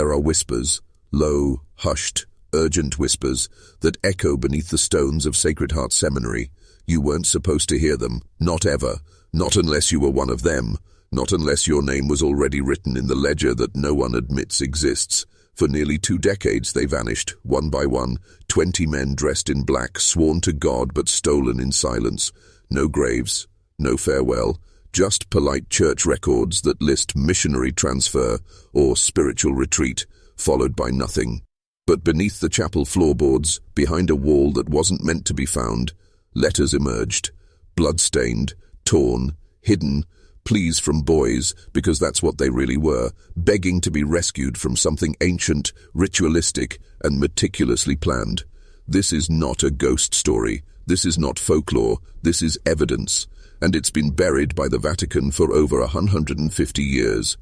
There are whispers, low, hushed, urgent whispers that echo beneath the stones of Sacred Heart Seminary. You weren't supposed to hear them, not ever, not unless you were one of them, not unless your name was already written in the ledger that no one admits exists. For nearly 2 decades they vanished, one by one, 20 men dressed in black, sworn to God but stolen in silence. No graves, no farewell, just polite church records that list missionary transfer or spiritual retreat, followed by nothing. But beneath the chapel floorboards, behind a wall that wasn't meant to be found, letters emerged, blood-stained, torn, hidden, pleas from boys, because that's what they really were, begging to be rescued from something ancient, ritualistic, and meticulously planned. This is not a ghost story. This is not folklore. This is evidence. And it's been buried by the Vatican for over 150 years.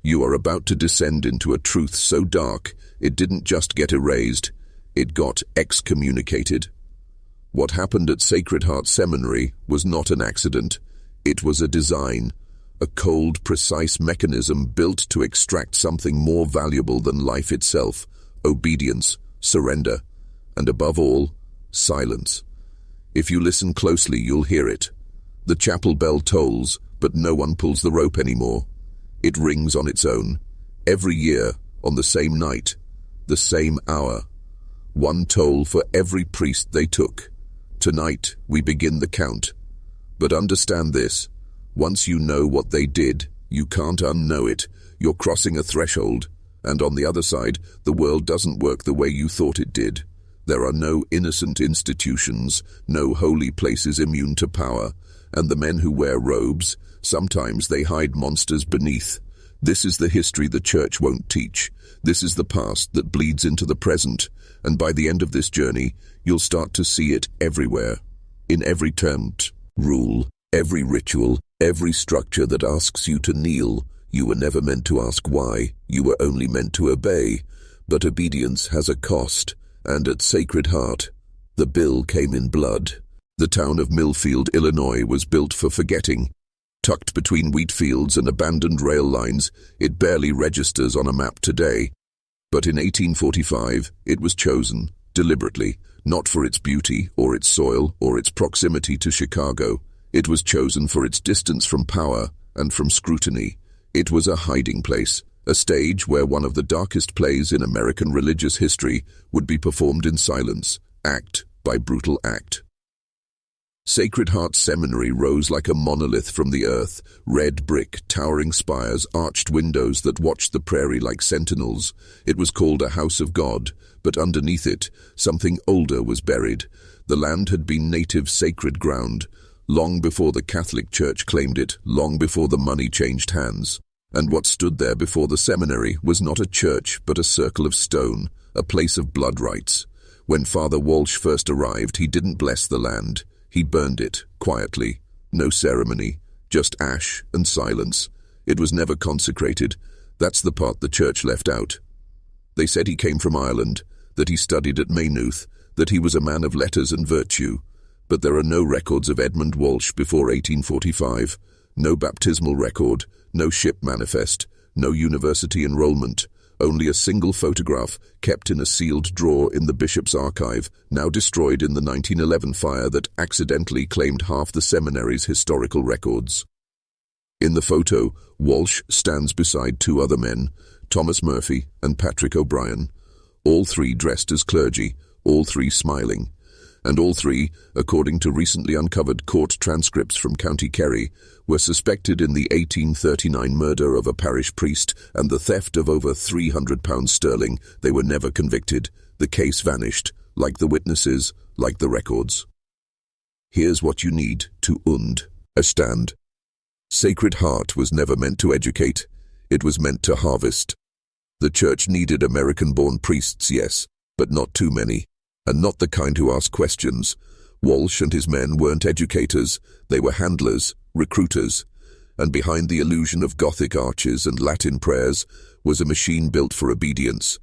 You are about to descend into a truth so dark, it didn't just get erased, it got excommunicated. What happened at Sacred Heart Seminary was not an accident. It was a design, a cold, precise mechanism built to extract something more valuable than life itself: obedience, surrender, and above all, silence. If you listen closely, you'll hear it. The chapel bell tolls, but no one pulls the rope anymore. It rings on its own, every year, on the same night, the same hour. One toll for every priest they took. Tonight, we begin the count. But understand this, once you know what they did, you can't unknow it. You're crossing a threshold, and on the other side, the world doesn't work the way you thought it did. There are no innocent institutions, no holy places immune to power, and the men who wear robes, sometimes they hide monsters beneath. This is the history the church won't teach. This is the past that bleeds into the present, and by the end of this journey, you'll start to see it everywhere. In every tempt, rule, every ritual, every structure that asks you to kneel. You were never meant to ask why, you were only meant to obey. But obedience has a cost, and at Sacred Heart, the bill came in blood. The town of Millfield, Illinois was built for forgetting. Tucked between wheat fields and abandoned rail lines, it barely registers on a map today. But in 1845, it was chosen, deliberately, not for its beauty or its soil or its proximity to Chicago. It was chosen for its distance from power and from scrutiny. It was a hiding place, a stage where one of the darkest plays in American religious history would be performed in silence, act by brutal act. Sacred Heart Seminary rose like a monolith from the earth, red brick, towering spires, arched windows that watched the prairie like sentinels. It was called a house of God, but underneath it, something older was buried. The land had been native sacred ground, long before the Catholic Church claimed it, long before the money changed hands. And what stood there before the seminary was not a church, but a circle of stone, a place of blood rites. When Father Walsh first arrived, he didn't bless the land. He burned it, quietly. No ceremony, just ash and silence. It was never consecrated. That's the part the church left out. They said he came from Ireland, that he studied at Maynooth, that he was a man of letters and virtue. But there are no records of Edmund Walsh before 1845, no baptismal record, no ship manifest, no university enrollment, only a single photograph kept in a sealed drawer in the bishop's archive, now destroyed in the 1911 fire that accidentally claimed half the seminary's historical records. In the photo, Walsh stands beside 2 other men, Thomas Murphy and Patrick O'Brien, all 3 dressed as clergy, all 3 smiling. And all 3, according to recently uncovered court transcripts from County Kerry, were suspected in the 1839 murder of a parish priest and the theft of over £300 sterling. They were never convicted. The case vanished, like the witnesses, like the records. Here's what you need to understand. Sacred Heart was never meant to educate. It was meant to harvest. The church needed American-born priests, yes, but not too many. And not the kind who ask questions. Walsh and his men weren't educators, they were handlers, recruiters. And behind the illusion of Gothic arches and Latin prayers was a machine built for obedience.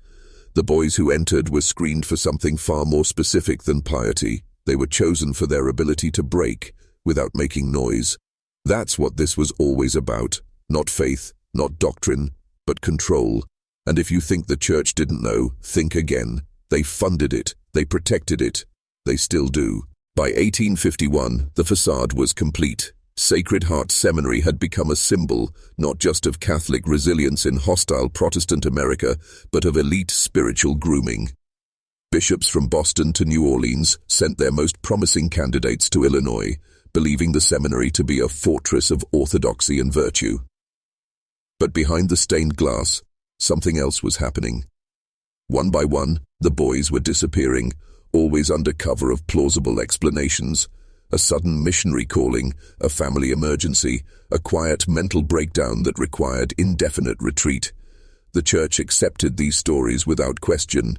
The boys who entered were screened for something far more specific than piety. They were chosen for their ability to break without making noise. That's what this was always about. Not faith, not doctrine, but control. And if you think the church didn't know, think again. They funded it. They protected it. They still do. By 1851, the facade was complete. Sacred Heart Seminary had become a symbol, not just of Catholic resilience in hostile Protestant America, but of elite spiritual grooming. Bishops from Boston to New Orleans sent their most promising candidates to Illinois, believing the seminary to be a fortress of orthodoxy and virtue. But behind the stained glass, something else was happening. One by one, the boys were disappearing, always under cover of plausible explanations. A sudden missionary calling, a family emergency, a quiet mental breakdown that required indefinite retreat. The church accepted these stories without question,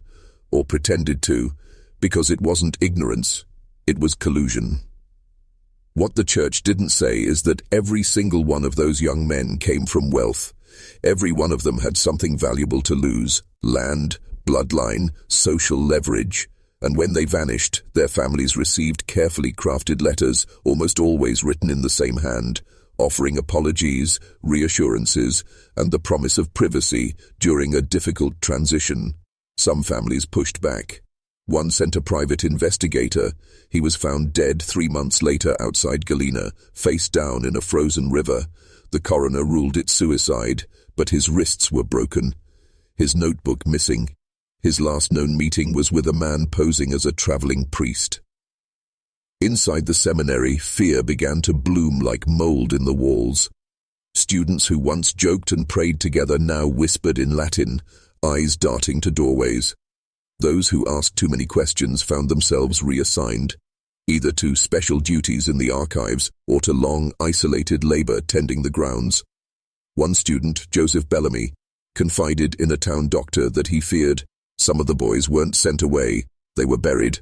or pretended to, because it wasn't ignorance, it was collusion. What the church didn't say is that every single one of those young men came from wealth. Every one of them had something valuable to lose: land, bloodline, social leverage. And when they vanished, their families received carefully crafted letters, almost always written in the same hand, offering apologies, reassurances, and the promise of privacy during a difficult transition. Some families pushed back. One sent a private investigator. He was found dead 3 months later outside Galena, face down in a frozen river. The coroner ruled it suicide, but his wrists were broken. His notebook missing. His last known meeting was with a man posing as a traveling priest. Inside the seminary, fear began to bloom like mold in the walls. Students who once joked and prayed together now whispered in Latin, eyes darting to doorways. Those who asked too many questions found themselves reassigned, either to special duties in the archives or to long, isolated labor tending the grounds. One student, Joseph Bellamy, confided in a town doctor that he feared some of the boys weren't sent away, they were buried.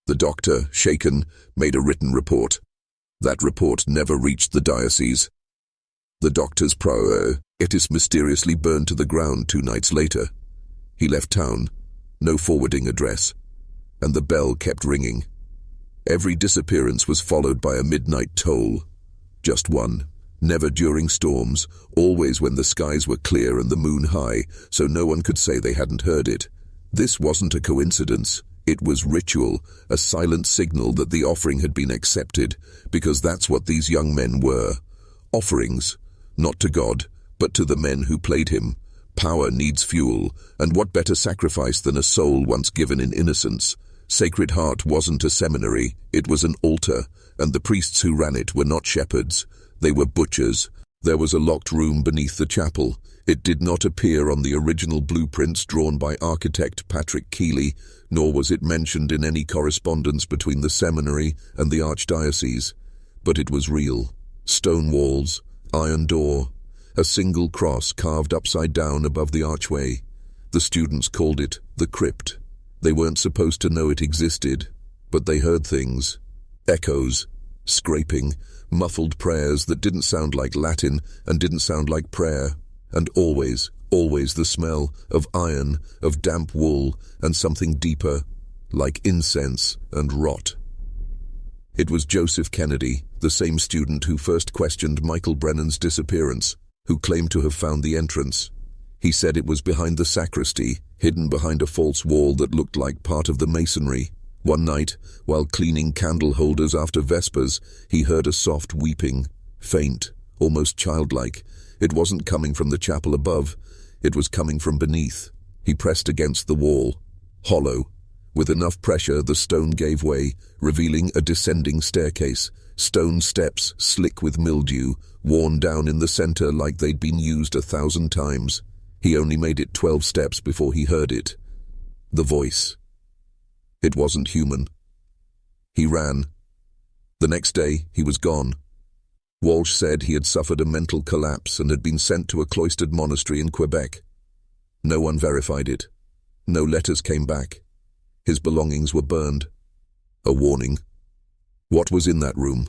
The doctor, shaken, made a written report. That report never reached the diocese. The doctor's it mysteriously burned to the ground 2 nights later. He left town, no forwarding address, and the bell kept ringing. Every disappearance was followed by a midnight toll. Just one, never during storms, always when the skies were clear and the moon high, so no one could say they hadn't heard it. This wasn't a coincidence. It was ritual, a silent signal that the offering had been accepted, because that's what these young men were. Offerings, not to God, but to the men who played him. Power needs fuel, and what better sacrifice than a soul once given in innocence? Sacred Heart wasn't a seminary, it was an altar, and the priests who ran it were not shepherds. They were butchers. There was a locked room beneath the chapel. It did not appear on the original blueprints drawn by architect Patrick Keeley, nor was it mentioned in any correspondence between the seminary and the archdiocese. But it was real. Stone walls, iron door, a single cross carved upside down above the archway. The students called it the crypt. They weren't supposed to know it existed, but they heard things. Echoes, scraping, muffled prayers that didn't sound like Latin and didn't sound like prayer. And always the smell of iron, of damp wool, and something deeper, like incense and rot. It was Joseph Kennedy, the same student who first questioned Michael Brennan's disappearance, who claimed to have found the entrance. He said it was behind the sacristy, hidden behind a false wall that looked like part of the masonry. One night, while cleaning candle holders after Vespers, he heard a soft weeping, faint, almost childlike. It wasn't coming from the chapel above, it was coming from beneath. He pressed against the wall, hollow. With enough pressure, the stone gave way, revealing a descending staircase. Stone steps, slick with mildew, worn down in the center like they'd been used 1,000 times. He only made it 12 steps before he heard it. The voice. It wasn't human. He ran. The next day, he was gone. Walsh said he had suffered a mental collapse and had been sent to a cloistered monastery in Quebec. No one verified it. No letters came back. His belongings were burned. A warning. What was in that room?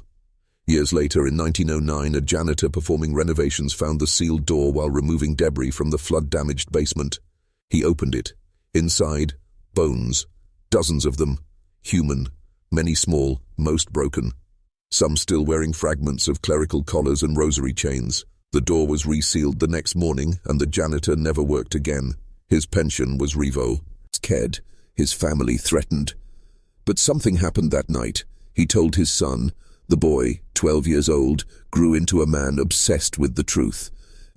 Years later, in 1909, a janitor performing renovations found the sealed door while removing debris from the flood-damaged basement. He opened it. Inside, bones. Dozens of them. Human. Many small, most broken. Some still wearing fragments of clerical collars and rosary chains. The door was resealed the next morning, and the janitor never worked again. His pension was revoked. His family threatened. But something happened that night. He told his son. The boy, 12 years old, grew into a man obsessed with the truth.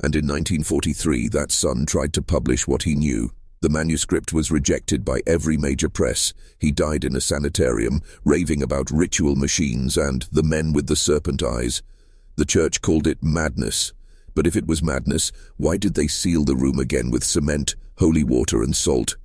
And in 1943, that son tried to publish what he knew. The manuscript was rejected by every major press. He died in a sanitarium, raving about ritual machines and the men with the serpent eyes. The church called it madness. But if it was madness, why did they seal the room again with cement, holy water and salt?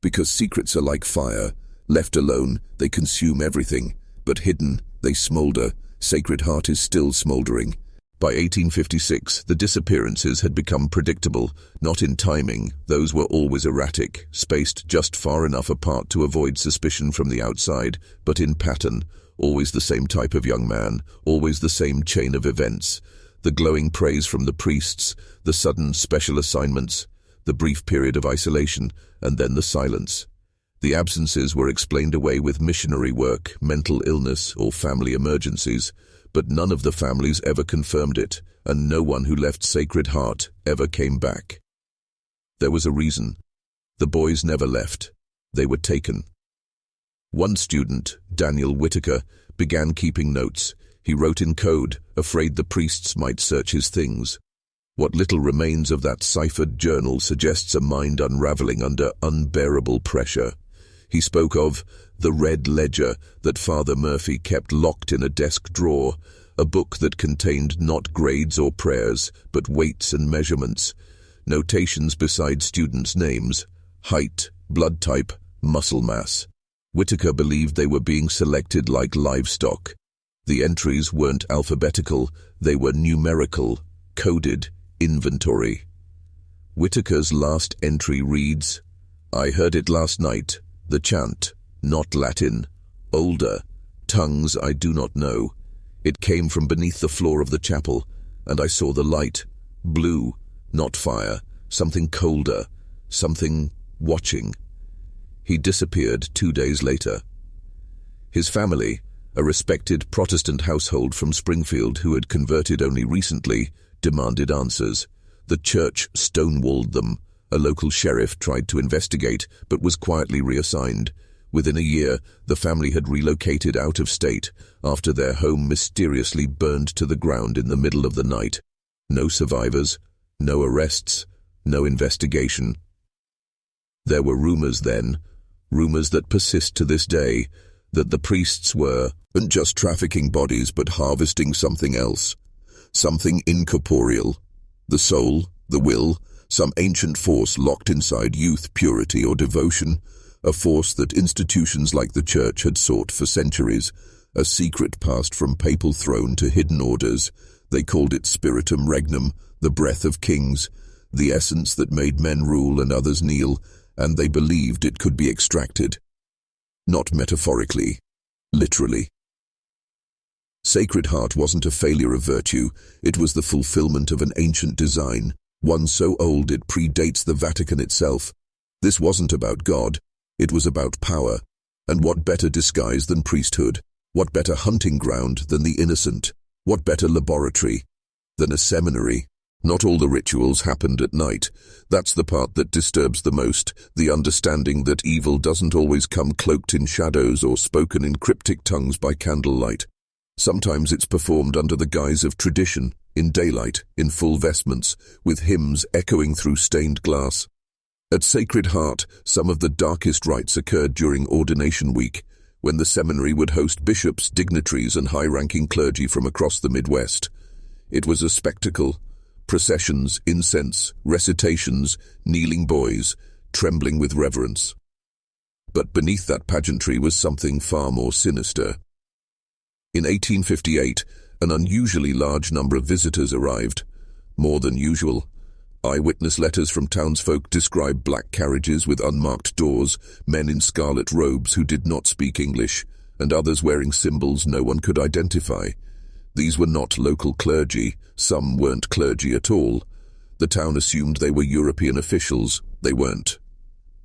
Because secrets are like fire. Left alone, they consume everything. But hidden, they smolder. Sacred Heart is still smoldering. By 1856, the disappearances had become predictable, not in timing. Those were always erratic, spaced just far enough apart to avoid suspicion from the outside, but in pattern. Always the same type of young man, always the same chain of events. The glowing praise from the priests, the sudden special assignments, the brief period of isolation, and then the silence. The absences were explained away with missionary work, mental illness, or family emergencies, but none of the families ever confirmed it, and no one who left Sacred Heart ever came back. There was a reason. The boys never left. They were taken. One student, Daniel Whitaker, began keeping notes. He wrote in code, afraid the priests might search his things. What little remains of that ciphered journal suggests a mind unraveling under unbearable pressure. He spoke of the red ledger that Father Murphy kept locked in a desk drawer, a book that contained not grades or prayers, but weights and measurements, notations beside students' names, height, blood type, muscle mass. Whitaker believed they were being selected like livestock. The entries weren't alphabetical, they were numerical, coded, inventory. Whitaker's last entry reads, "I heard it last night, the chant, not Latin, older, tongues I do not know. It came from beneath the floor of the chapel, and I saw the light, blue, not fire, something colder, something watching." He disappeared 2 days later. His family, a respected Protestant household from Springfield who had converted only recently, demanded answers. The church stonewalled them. A local sheriff tried to investigate, but was quietly reassigned. Within a year, the family had relocated out of state after their home mysteriously burned to the ground in the middle of the night. No survivors, no arrests, no investigation. There were rumors then, rumors that persist to this day, that the priests weren't just trafficking bodies but harvesting something else, something incorporeal, the soul, the will, some ancient force locked inside youth, purity or devotion, a force that institutions like the Church had sought for centuries, a secret passed from papal throne to hidden orders. They called it spiritum regnum, the breath of kings, the essence that made men rule and others kneel, and they believed it could be extracted. Not metaphorically, literally. Sacred Heart wasn't a failure of virtue, it was the fulfillment of an ancient design, one so old it predates the Vatican itself. This wasn't about God, it was about power. And what better disguise than priesthood? What better hunting ground than the innocent? What better laboratory than a seminary? Not all the rituals happened at night. That's the part that disturbs the most, the understanding that evil doesn't always come cloaked in shadows or spoken in cryptic tongues by candlelight. Sometimes it's performed under the guise of tradition, in daylight, in full vestments, with hymns echoing through stained glass. At Sacred Heart, some of the darkest rites occurred during ordination week, when the seminary would host bishops, dignitaries, and high-ranking clergy from across the Midwest. It was a spectacle. Processions, incense, recitations, kneeling boys, trembling with reverence. But beneath that pageantry was something far more sinister. In 1858, an unusually large number of visitors arrived, more than usual. Eyewitness letters from townsfolk describe black carriages with unmarked doors, men in scarlet robes who did not speak English, and others wearing symbols no one could identify. These were not local clergy, some weren't clergy at all. The town assumed they were European officials, they weren't.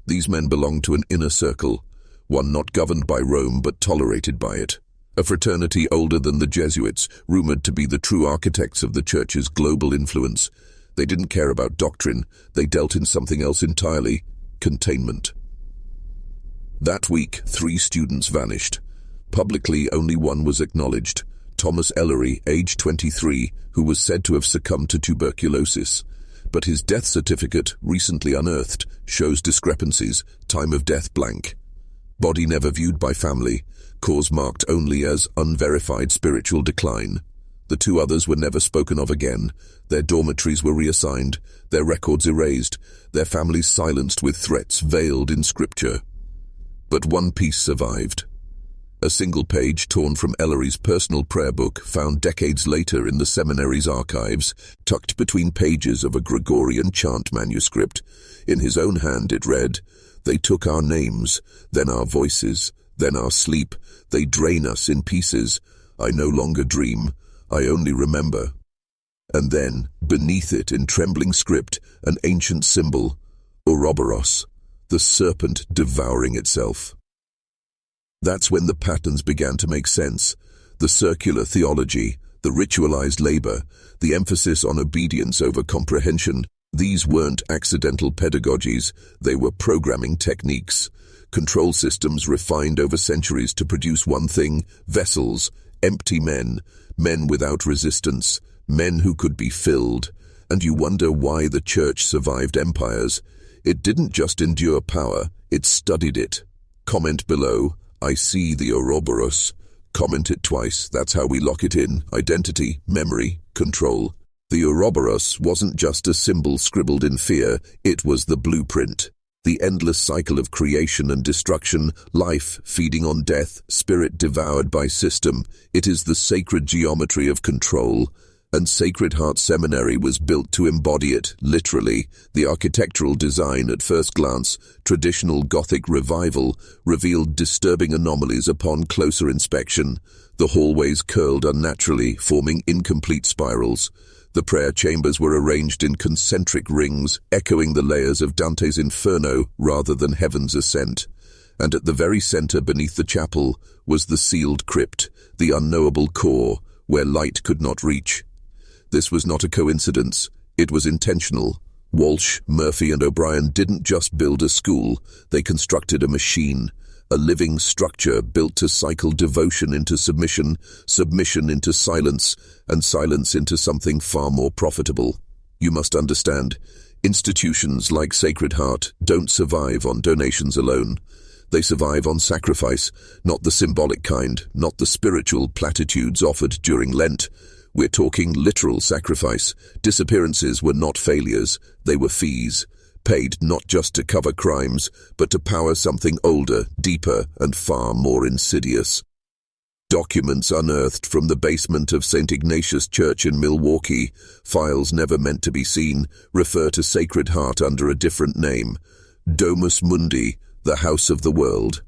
These men belonged to an inner circle, one not governed by Rome but tolerated by it. a fraternity older than the Jesuits, rumored to be the true architects of the Church's global influence. They didn't care about doctrine, they dealt in something else entirely: containment. That week, 3 students vanished. Publicly, only one was acknowledged: Thomas Ellery, age 23, who was said to have succumbed to tuberculosis. But his death certificate, recently unearthed, shows discrepancies: time of death blank. Body never viewed by family, cause marked only as unverified spiritual decline. The 2 others were never spoken of again. Their dormitories were reassigned, their records erased, their families silenced with threats veiled in scripture. But one piece survived. A single page torn from Ellery's personal prayer book, found decades later in the seminary's archives, tucked between pages of a Gregorian chant manuscript. In his own hand it read, "They took our names, then our voices, then our sleep. They drain us in pieces. I no longer dream. I only remember." And then, beneath it in trembling script, an ancient symbol, Ouroboros, the serpent devouring itself. That's when the patterns began to make sense. The circular theology, the ritualized labor, the emphasis on obedience over comprehension. These weren't accidental pedagogies, they were programming techniques. Control systems refined over centuries to produce one thing: vessels, empty men, men without resistance, men who could be filled. And you wonder why the Church survived empires. It didn't just endure power, it studied it. Comment below, "I see the Ouroboros." Comment it twice, that's how we lock it in: identity, memory, control. The Ouroboros wasn't just a symbol scribbled in fear, it was the blueprint. The endless cycle of creation and destruction, life feeding on death, spirit devoured by system. It is the sacred geometry of control. And Sacred Heart Seminary was built to embody it, literally. The architectural design, at first glance, traditional Gothic revival, revealed disturbing anomalies upon closer inspection. The hallways curled unnaturally, forming incomplete spirals. The prayer chambers were arranged in concentric rings, echoing the layers of Dante's Inferno rather than Heaven's Ascent. And at the very center beneath the chapel was the sealed crypt, the unknowable core, where light could not reach. This was not a coincidence, it was intentional. Walsh, Murphy and O'Brien didn't just build a school, they constructed a machine, a living structure built to cycle devotion into submission, submission into silence, and silence into something far more profitable. You must understand, institutions like Sacred Heart don't survive on donations alone. They survive on sacrifice, not the symbolic kind, not the spiritual platitudes offered during Lent. We're talking literal sacrifice. Disappearances were not failures, they were fees, paid not just to cover crimes, but to power something older, deeper, and far more insidious. Documents unearthed from the basement of St. Ignatius Church in Milwaukee, files never meant to be seen, refer to Sacred Heart under a different name: Domus Mundi, the House of the World.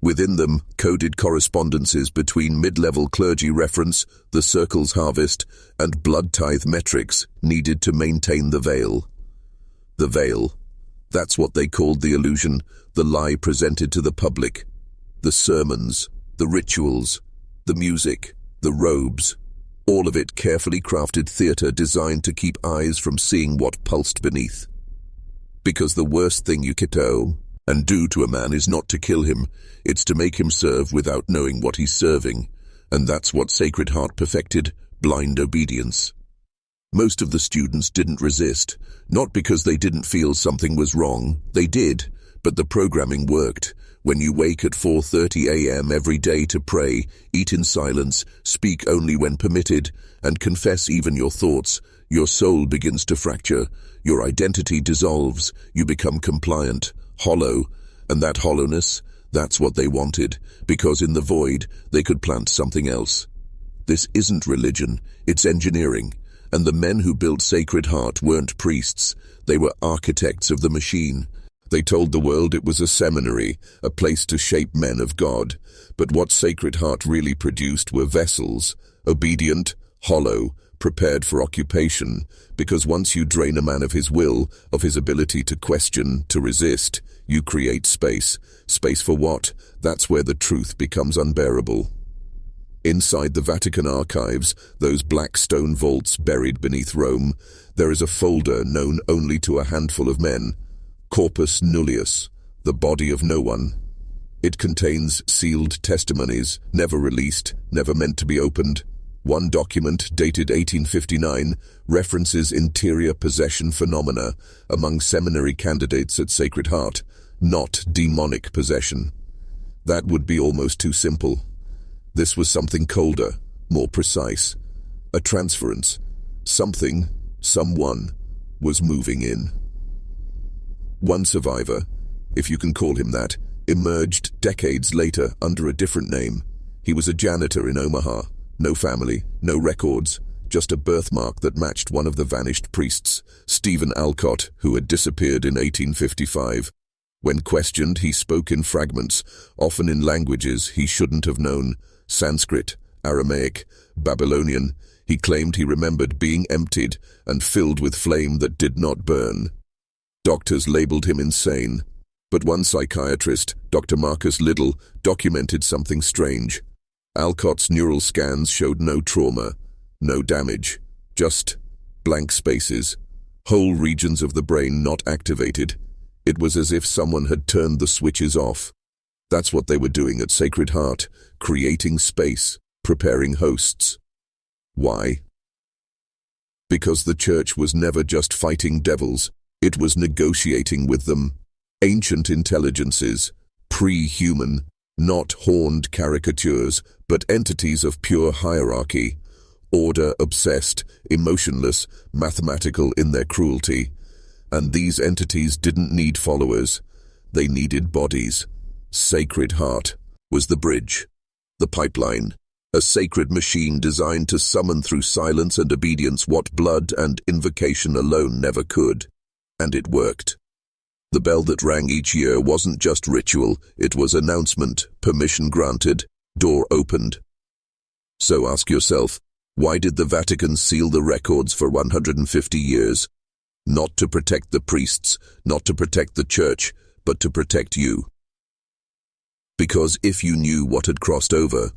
Within them, coded correspondences between mid-level clergy reference, the circle's harvest, and blood tithe metrics needed to maintain the veil. The veil. That's what they called the illusion, the lie presented to the public. The sermons, the rituals, the music, the robes, all of it carefully crafted theater designed to keep eyes from seeing what pulsed beneath. Because the worst thing you can do and do to a man is not to kill him, it's to make him serve without knowing what he's serving. And that's what Sacred Heart perfected: blind obedience. Most of the students didn't resist, not because they didn't feel something was wrong. They did, but the programming worked. When you wake at 4:30 a.m. every day to pray, eat in silence, speak only when permitted, and confess even your thoughts, your soul begins to fracture, your identity dissolves, you become compliant, hollow, and that hollowness, that's what they wanted, because in the void, they could plant something else. This isn't religion, it's engineering, and the men who built Sacred Heart weren't priests, they were architects of the machine. They told the world it was a seminary, a place to shape men of God, but what Sacred Heart really produced were vessels, obedient, hollow, prepared for occupation, because once you drain a man of his will, of his ability to question, to resist, you create space. Space for what? That's where the truth becomes unbearable. Inside the Vatican archives, those black stone vaults buried beneath Rome, there is a folder known only to a handful of men, Corpus Nullius, the body of no one. It contains sealed testimonies, never released, never meant to be opened. One document, dated 1859, references interior possession phenomena among seminary candidates at Sacred Heart, not demonic possession. That would be almost too simple. This was something colder, more precise. A transference. Something, someone, was moving in. One survivor, if you can call him that, emerged decades later under a different name. He was a janitor in Omaha. No family, no records, just a birthmark that matched one of the vanished priests, Stephen Alcott, who had disappeared in 1855. When questioned, he spoke in fragments, often in languages he shouldn't have known: Sanskrit, Aramaic, Babylonian. He claimed he remembered being emptied and filled with flame that did not burn. Doctors labeled him insane, but one psychiatrist, Dr. Marcus Liddell, documented something strange. Alcott's neural scans showed no trauma, no damage, just blank spaces, whole regions of the brain not activated. It was as if someone had turned the switches off. That's what they were doing at Sacred Heart, creating space, preparing hosts. Why? Because the church was never just fighting devils, it was negotiating with them. Ancient intelligences, pre-human, not horned caricatures, but entities of pure hierarchy, order-obsessed, emotionless, mathematical in their cruelty. And these entities didn't need followers, they needed bodies. Sacred Heart was the bridge, the pipeline, a sacred machine designed to summon through silence and obedience what blood and invocation alone never could. And it worked. The bell that rang each year wasn't just ritual, it was announcement, permission granted, door opened. So ask yourself, why did the Vatican seal the records for 150 years? Not to protect the priests, not to protect the church, but to protect you. Because if you knew what had crossed over,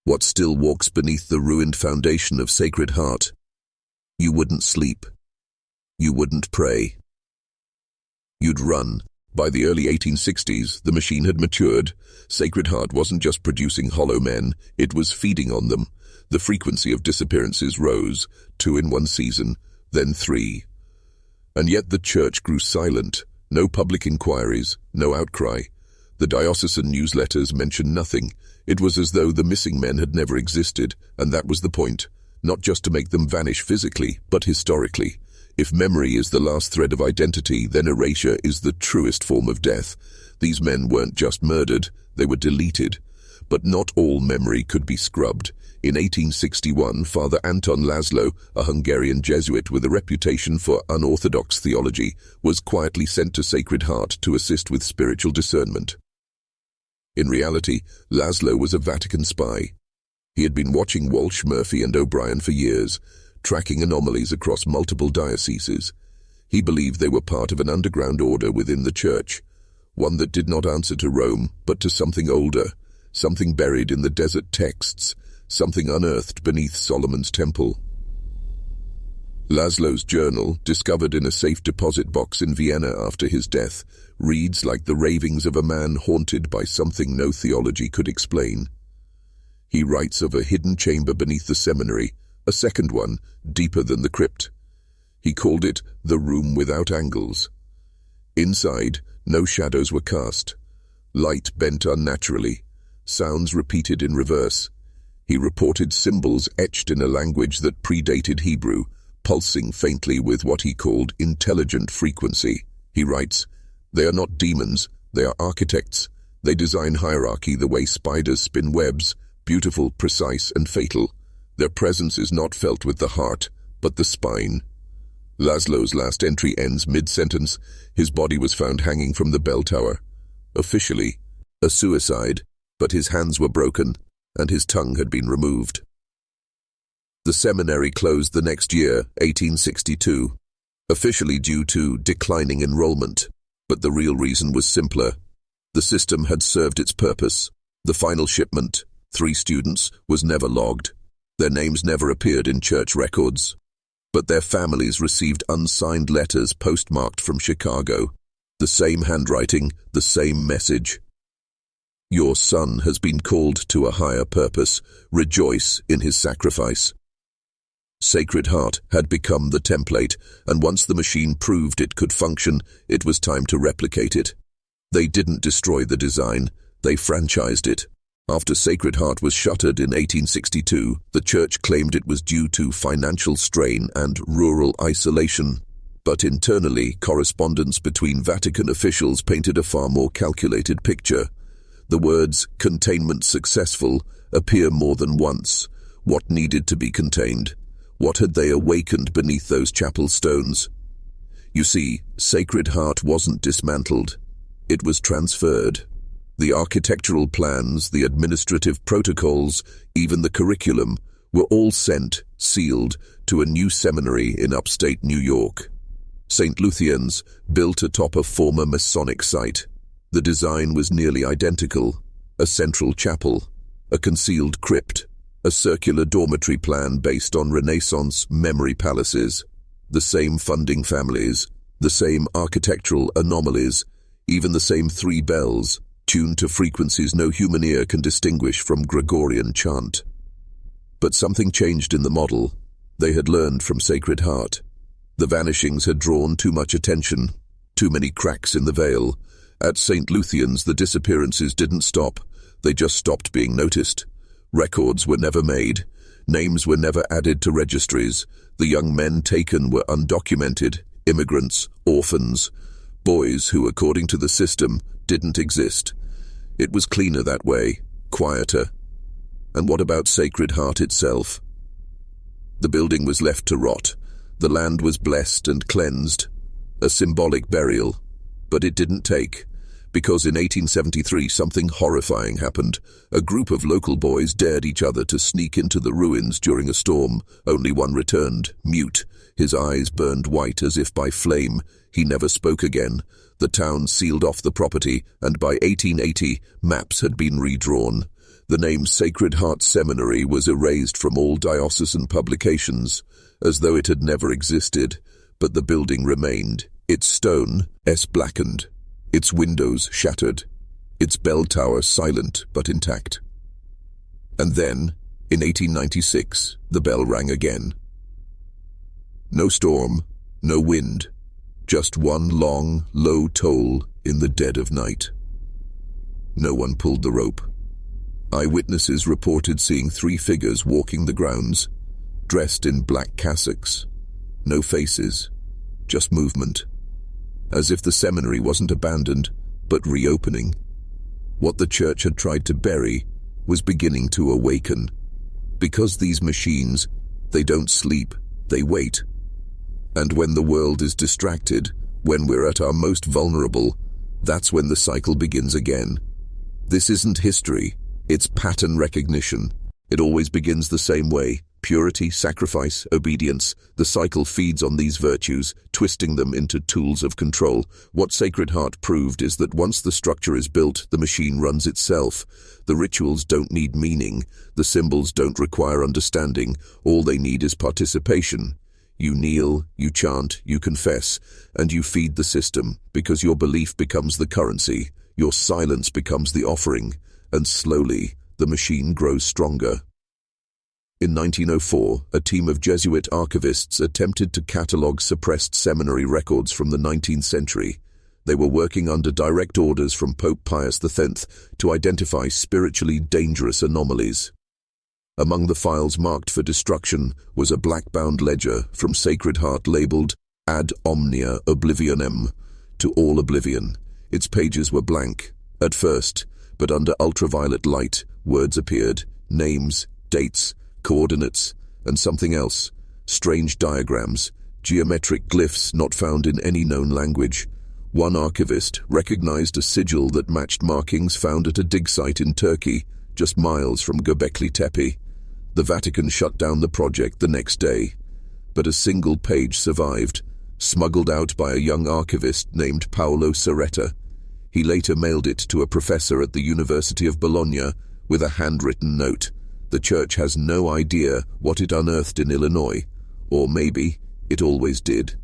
what still walks beneath the ruined foundation of Sacred Heart, you wouldn't sleep. You wouldn't pray. You'd run. By the early 1860s, the machine had matured. Sacred Heart wasn't just producing hollow men, it was feeding on them. The frequency of disappearances rose, 2 in one season, then 3. And yet the church grew silent. No public inquiries, no outcry. The diocesan newsletters mentioned nothing. It was as though the missing men had never existed, and that was the point. Not just to make them vanish physically, but historically. If memory is the last thread of identity, then erasure is the truest form of death. These men weren't just murdered, they were deleted. But not all memory could be scrubbed. In 1861, Father Anton Laszlo, a Hungarian Jesuit with a reputation for unorthodox theology, was quietly sent to Sacred Heart to assist with spiritual discernment. In reality, Laszlo was a Vatican spy. He had been watching Walsh, Murphy, and O'Brien for years, tracking anomalies across multiple dioceses. He believed they were part of an underground order within the church, one that did not answer to Rome, but to something older, something buried in the desert texts, something unearthed beneath Solomon's temple. Laszlo's journal, discovered in a safe deposit box in Vienna after his death, reads like the ravings of a man haunted by something no theology could explain. He writes of a hidden chamber beneath the seminary, a second one, deeper than the crypt. He called it the room without angles. Inside, no shadows were cast. Light bent unnaturally, sounds repeated in reverse. He reported symbols etched in a language that predated Hebrew, pulsing faintly with what he called intelligent frequency. He writes, "They are not demons, they are architects. They design hierarchy the way spiders spin webs, beautiful, precise, and fatal. Their presence is not felt with the heart, but the spine." Laszlo's last entry ends mid-sentence. His body was found hanging from the bell tower. Officially, a suicide, but his hands were broken, and his tongue had been removed. The seminary closed the next year, 1862, officially due to declining enrollment, but the real reason was simpler. The system had served its purpose. The final shipment, 3 students was never logged. Their names never appeared in church records. But their families received unsigned letters postmarked from Chicago. The same handwriting, the same message. Your son has been called to a higher purpose. Rejoice in his sacrifice. Sacred Heart had become the template, and once the machine proved it could function, it was time to replicate it. They didn't destroy the design, they franchised it. After Sacred Heart was shuttered in 1862, the church claimed it was due to financial strain and rural isolation. But internally, correspondence between Vatican officials painted a far more calculated picture. The words, "containment successful," appear more than once. What needed to be contained? What had they awakened beneath those chapel stones? You see, Sacred Heart wasn't dismantled. It was transferred. The architectural plans, the administrative protocols, even the curriculum, were all sent, sealed, to a new seminary in upstate New York. St. Lutheran's, built atop a former Masonic site. The design was nearly identical. A central chapel, a concealed crypt, a circular dormitory plan based on Renaissance memory palaces, the same funding families, the same architectural anomalies, even the same 3 bells, tuned to frequencies no human ear can distinguish from Gregorian chant. But something changed in the model. They had learned from Sacred Heart. The vanishings had drawn too much attention, too many cracks in the veil. At St. Lutheran's, the disappearances didn't stop. They just stopped being noticed. Records were never made. Names were never added to registries. The young men taken were undocumented, immigrants, orphans, boys who, according to the system, didn't exist. It was cleaner that way, quieter. And what about Sacred Heart itself? The building was left to rot. The land was blessed and cleansed. A symbolic burial. But it didn't take. Because in 1873 something horrifying happened. A group of local boys dared each other to sneak into the ruins during a storm. Only one returned, mute. His eyes burned white as if by flame. He never spoke again. The town sealed off the property, and by 1880, maps had been redrawn. The name Sacred Heart Seminary was erased from all diocesan publications, as though it had never existed, but the building remained. Its stone, blackened. Its windows shattered. Its bell tower silent but intact. And then, in 1896, the bell rang again. No storm, no wind, just one long, low toll in the dead of night. No one pulled the rope. Eyewitnesses reported seeing 3 figures walking the grounds, dressed in black cassocks. No faces, just movement. As if the seminary wasn't abandoned, but reopening. What the church had tried to bury was beginning to awaken. Because these machines, they don't sleep, they wait. And when the world is distracted, when we're at our most vulnerable, that's when the cycle begins again. This isn't history, it's pattern recognition. It always begins the same way. Purity, sacrifice, obedience. The cycle feeds on these virtues, twisting them into tools of control. What Sacred Heart proved is that once the structure is built, the machine runs itself. The rituals don't need meaning. The symbols don't require understanding. All they need is participation. You kneel, you chant, you confess, and you feed the system, because your belief becomes the currency. Your silence becomes the offering, and slowly, the machine grows stronger. In 1904, a team of Jesuit archivists attempted to catalogue suppressed seminary records from the 19th century. They were working under direct orders from Pope Pius X to identify spiritually dangerous anomalies. Among the files marked for destruction was a black-bound ledger from Sacred Heart labeled Ad Omnia Oblivionem, to all oblivion. Its pages were blank, at first, but under ultraviolet light, words appeared, names, dates, coordinates, and something else, strange diagrams, geometric glyphs not found in any known language. One archivist recognized a sigil that matched markings found at a dig site in Turkey, just miles from Göbekli Tepe. The Vatican shut down the project the next day, but a single page survived, smuggled out by a young archivist named Paolo Serretta. He later mailed it to a professor at the University of Bologna, with a handwritten note. The church has no idea what it unearthed in Illinois, or maybe it always did.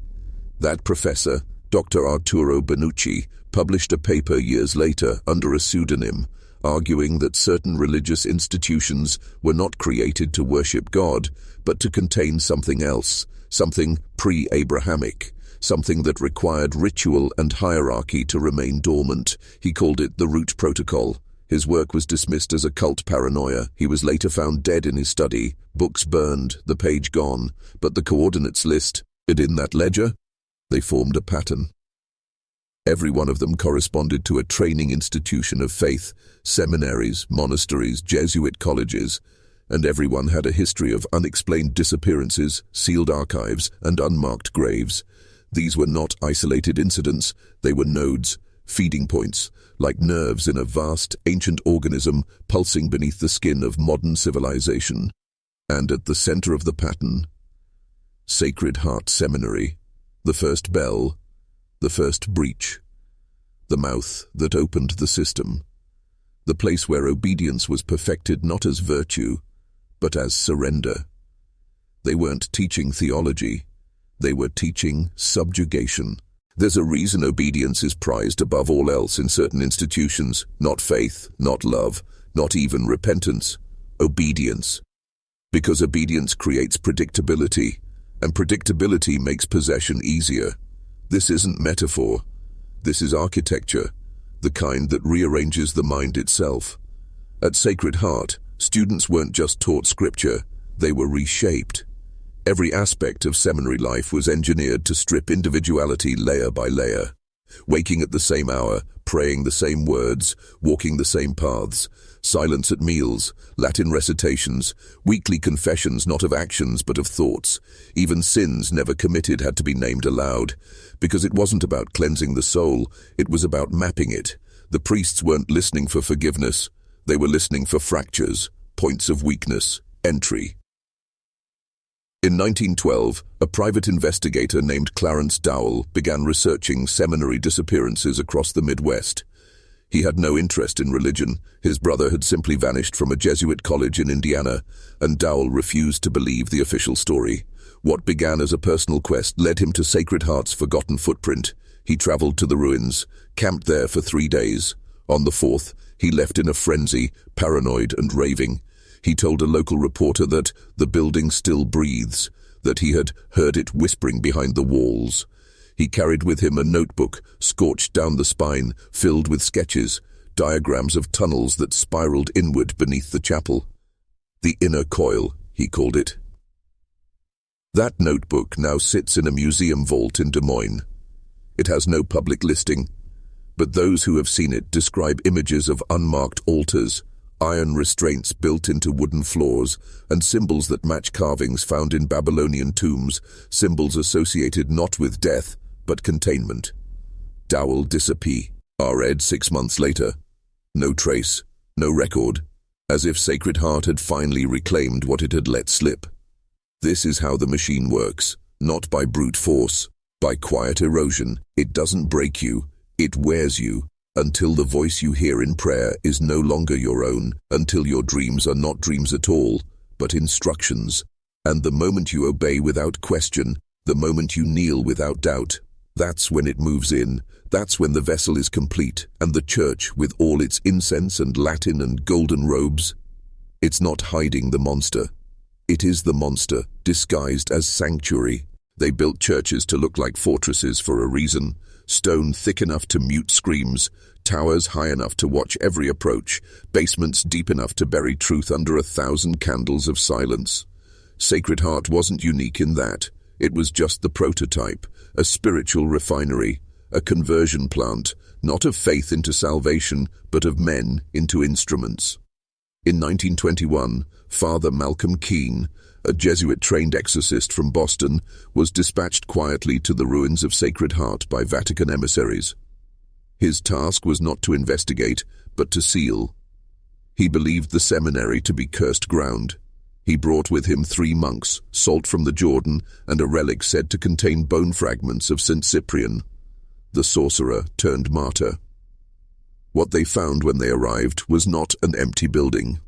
That professor, Dr. Arturo Benucci, published a paper years later under a pseudonym, arguing that certain religious institutions were not created to worship God, but to contain something else, something pre-Abrahamic, something that required ritual and hierarchy to remain dormant. He called it the Root Protocol. His work was dismissed as occult paranoia. He was later found dead in his study, books burned, the page gone, but the coordinates list, and in that ledger, they formed a pattern. Every one of them corresponded to a training institution of faith, seminaries, monasteries, Jesuit colleges, and everyone had a history of unexplained disappearances, sealed archives, and unmarked graves. These were not isolated incidents, they were nodes, feeding points, like nerves in a vast, ancient organism pulsing beneath the skin of modern civilization. And at the center of the pattern, Sacred Heart Seminary, the first bell, the first breach, the mouth that opened the system, the place where obedience was perfected not as virtue, but as surrender. They weren't teaching theology, they were teaching subjugation. There's a reason obedience is prized above all else in certain institutions, not faith, not love, not even repentance. Obedience. Because obedience creates predictability, and predictability makes possession easier. This isn't metaphor. This is architecture, the kind that rearranges the mind itself. At Sacred Heart, students weren't just taught scripture, they were reshaped. Every aspect of seminary life was engineered to strip individuality layer by layer. Waking at the same hour, praying the same words, walking the same paths, silence at meals, Latin recitations, weekly confessions not of actions but of thoughts. Even sins never committed had to be named aloud, because it wasn't about cleansing the soul, it was about mapping it. The priests weren't listening for forgiveness, they were listening for fractures, points of weakness, entry. In 1912, a private investigator named Clarence Dowell began researching seminary disappearances across the Midwest. He had no interest in religion. His brother had simply vanished from a Jesuit college in Indiana, and Dowell refused to believe the official story. What began as a personal quest led him to Sacred Heart's forgotten footprint. He traveled to the ruins, camped there for 3 days. On the 4th, he left in a frenzy, paranoid and raving. He told a local reporter that the building still breathes, that he had heard it whispering behind the walls. He carried with him a notebook, scorched down the spine, filled with sketches, diagrams of tunnels that spiraled inward beneath the chapel. The inner coil, he called it. That notebook now sits in a museum vault in Des Moines. It has no public listing, but those who have seen it describe images of unmarked altars, iron restraints built into wooden floors, and symbols that match carvings found in Babylonian tombs, symbols associated not with death, but containment. Dowell disappeared. Read 6 months later. No trace, no record, as if Sacred Heart had finally reclaimed what it had let slip. This is how the machine works, not by brute force, by quiet erosion. It doesn't break you, it wears you, until the voice you hear in prayer is no longer your own, until your dreams are not dreams at all, but instructions. And the moment you obey without question, the moment you kneel without doubt, that's when it moves in, that's when the vessel is complete, and the church, with all its incense and Latin and golden robes, it's not hiding the monster. It is the monster, disguised as sanctuary. They built churches to look like fortresses for a reason. Stone thick enough to mute screams, towers high enough to watch every approach, basements deep enough to bury truth under 1,000 candles of silence. Sacred Heart wasn't unique in that. It was just the prototype, a spiritual refinery, a conversion plant, not of faith into salvation, but of men into instruments. In 1921, Father Malcolm Keene, a Jesuit-trained exorcist from Boston, was dispatched quietly to the ruins of Sacred Heart by Vatican emissaries. His task was not to investigate, but to seal. He believed the seminary to be cursed ground. He brought with him 3 monks, salt from the Jordan, and a relic said to contain bone fragments of St. Cyprian, the sorcerer turned martyr. What they found when they arrived was not an empty building.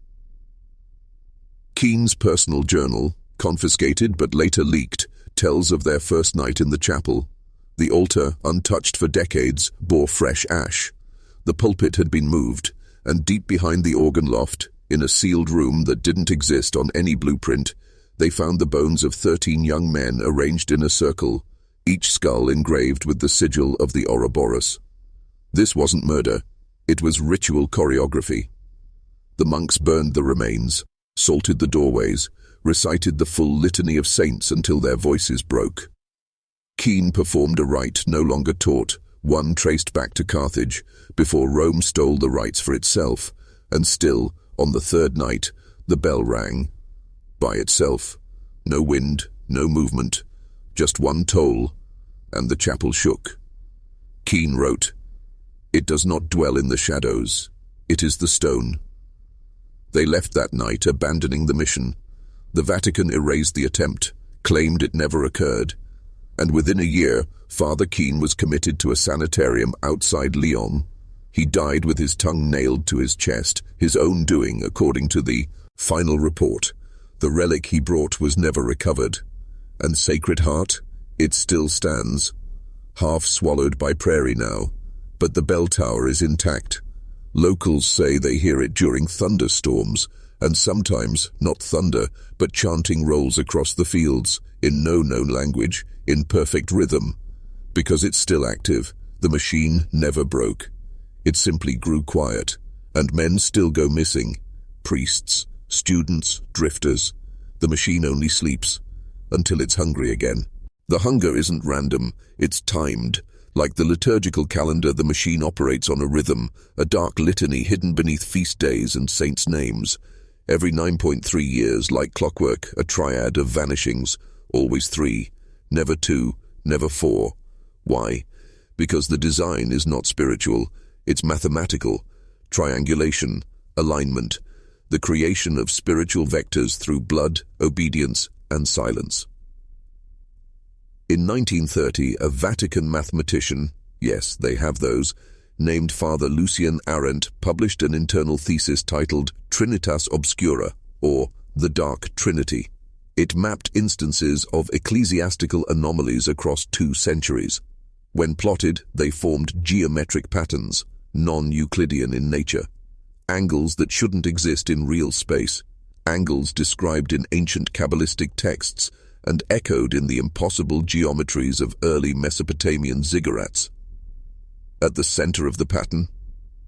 Keen's personal journal, confiscated but later leaked, tells of their first night in the chapel. The altar, untouched for decades, bore fresh ash. The pulpit had been moved, and deep behind the organ loft, in a sealed room that didn't exist on any blueprint, they found the bones of 13 young men arranged in a circle, each skull engraved with the sigil of the Ouroboros. This wasn't murder, it was ritual choreography. The monks burned the remains, salted the doorways, recited the full litany of saints until their voices broke. Keen performed a rite no longer taught, one traced back to Carthage, before Rome stole the rites for itself, and still, on the third night, the bell rang. By itself. No wind, no movement, just one toll, and the chapel shook. Keen wrote, "It does not dwell in the shadows, it is the stone." They left that night, abandoning the mission. The Vatican erased the attempt, claimed it never occurred, and within a year, Father Keen was committed to a sanitarium outside Lyon. He died with his tongue nailed to his chest, his own doing, according to the final report. The relic he brought was never recovered. And Sacred Heart? It still stands. Half swallowed by prairie now, but the bell tower is intact. Locals say they hear it during thunderstorms, and sometimes, not thunder, but chanting rolls across the fields, in no known language, in perfect rhythm. Because it's still active, the machine never broke. It simply grew quiet, and men still go missing. Priests, students, drifters. The machine only sleeps, until it's hungry again. The hunger isn't random, it's timed. Like the liturgical calendar, the machine operates on a rhythm, a dark litany hidden beneath feast days and saints' names. Every 9.3 years, like clockwork, a triad of vanishings, always 3, never 2, never 4. Why? Because the design is not spiritual, it's mathematical. Triangulation, alignment, the creation of spiritual vectors through blood, obedience, and silence. In 1930, a Vatican mathematician, yes, they have those, named Father Lucien Arendt published an internal thesis titled Trinitas Obscura, or The Dark Trinity. It mapped instances of ecclesiastical anomalies across 2 centuries. When plotted, they formed geometric patterns, non-Euclidean in nature. Angles that shouldn't exist in real space. Angles described in ancient Kabbalistic texts and echoed in the impossible geometries of early Mesopotamian ziggurats. At the center of the pattern,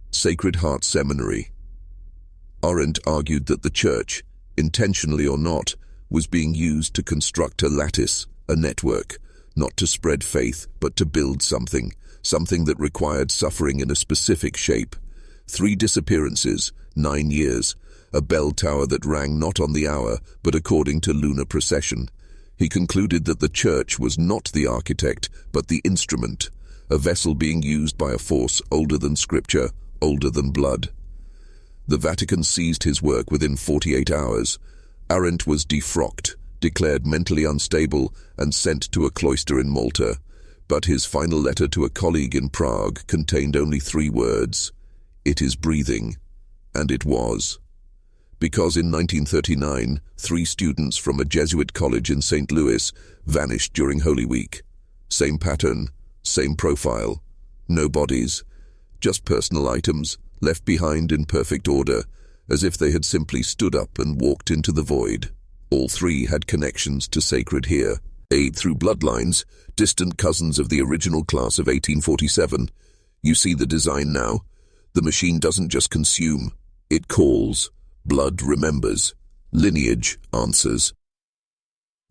Sacred Heart Seminary. Arendt argued that the Church, intentionally or not, was being used to construct a lattice, a network, not to spread faith, but to build something that required suffering in a specific shape. 3 disappearances, 9 years, a bell tower that rang not on the hour, but according to lunar precession. He concluded that the Church was not the architect, but the instrument, a vessel being used by a force older than Scripture, older than blood. The Vatican seized his work within 48 hours. Arendt was defrocked, declared mentally unstable, and sent to a cloister in Malta. But his final letter to a colleague in Prague contained only 3 words. It is breathing. And it was. Because in 1939, 3 students from a Jesuit college in St. Louis vanished during Holy Week. Same pattern, same profile. No bodies, just personal items, left behind in perfect order, as if they had simply stood up and walked into the void. All 3 had connections to Sacred here, aid through bloodlines, distant cousins of the original class of 1847. You see the design now? The machine doesn't just consume, it calls. Blood remembers. Lineage answers.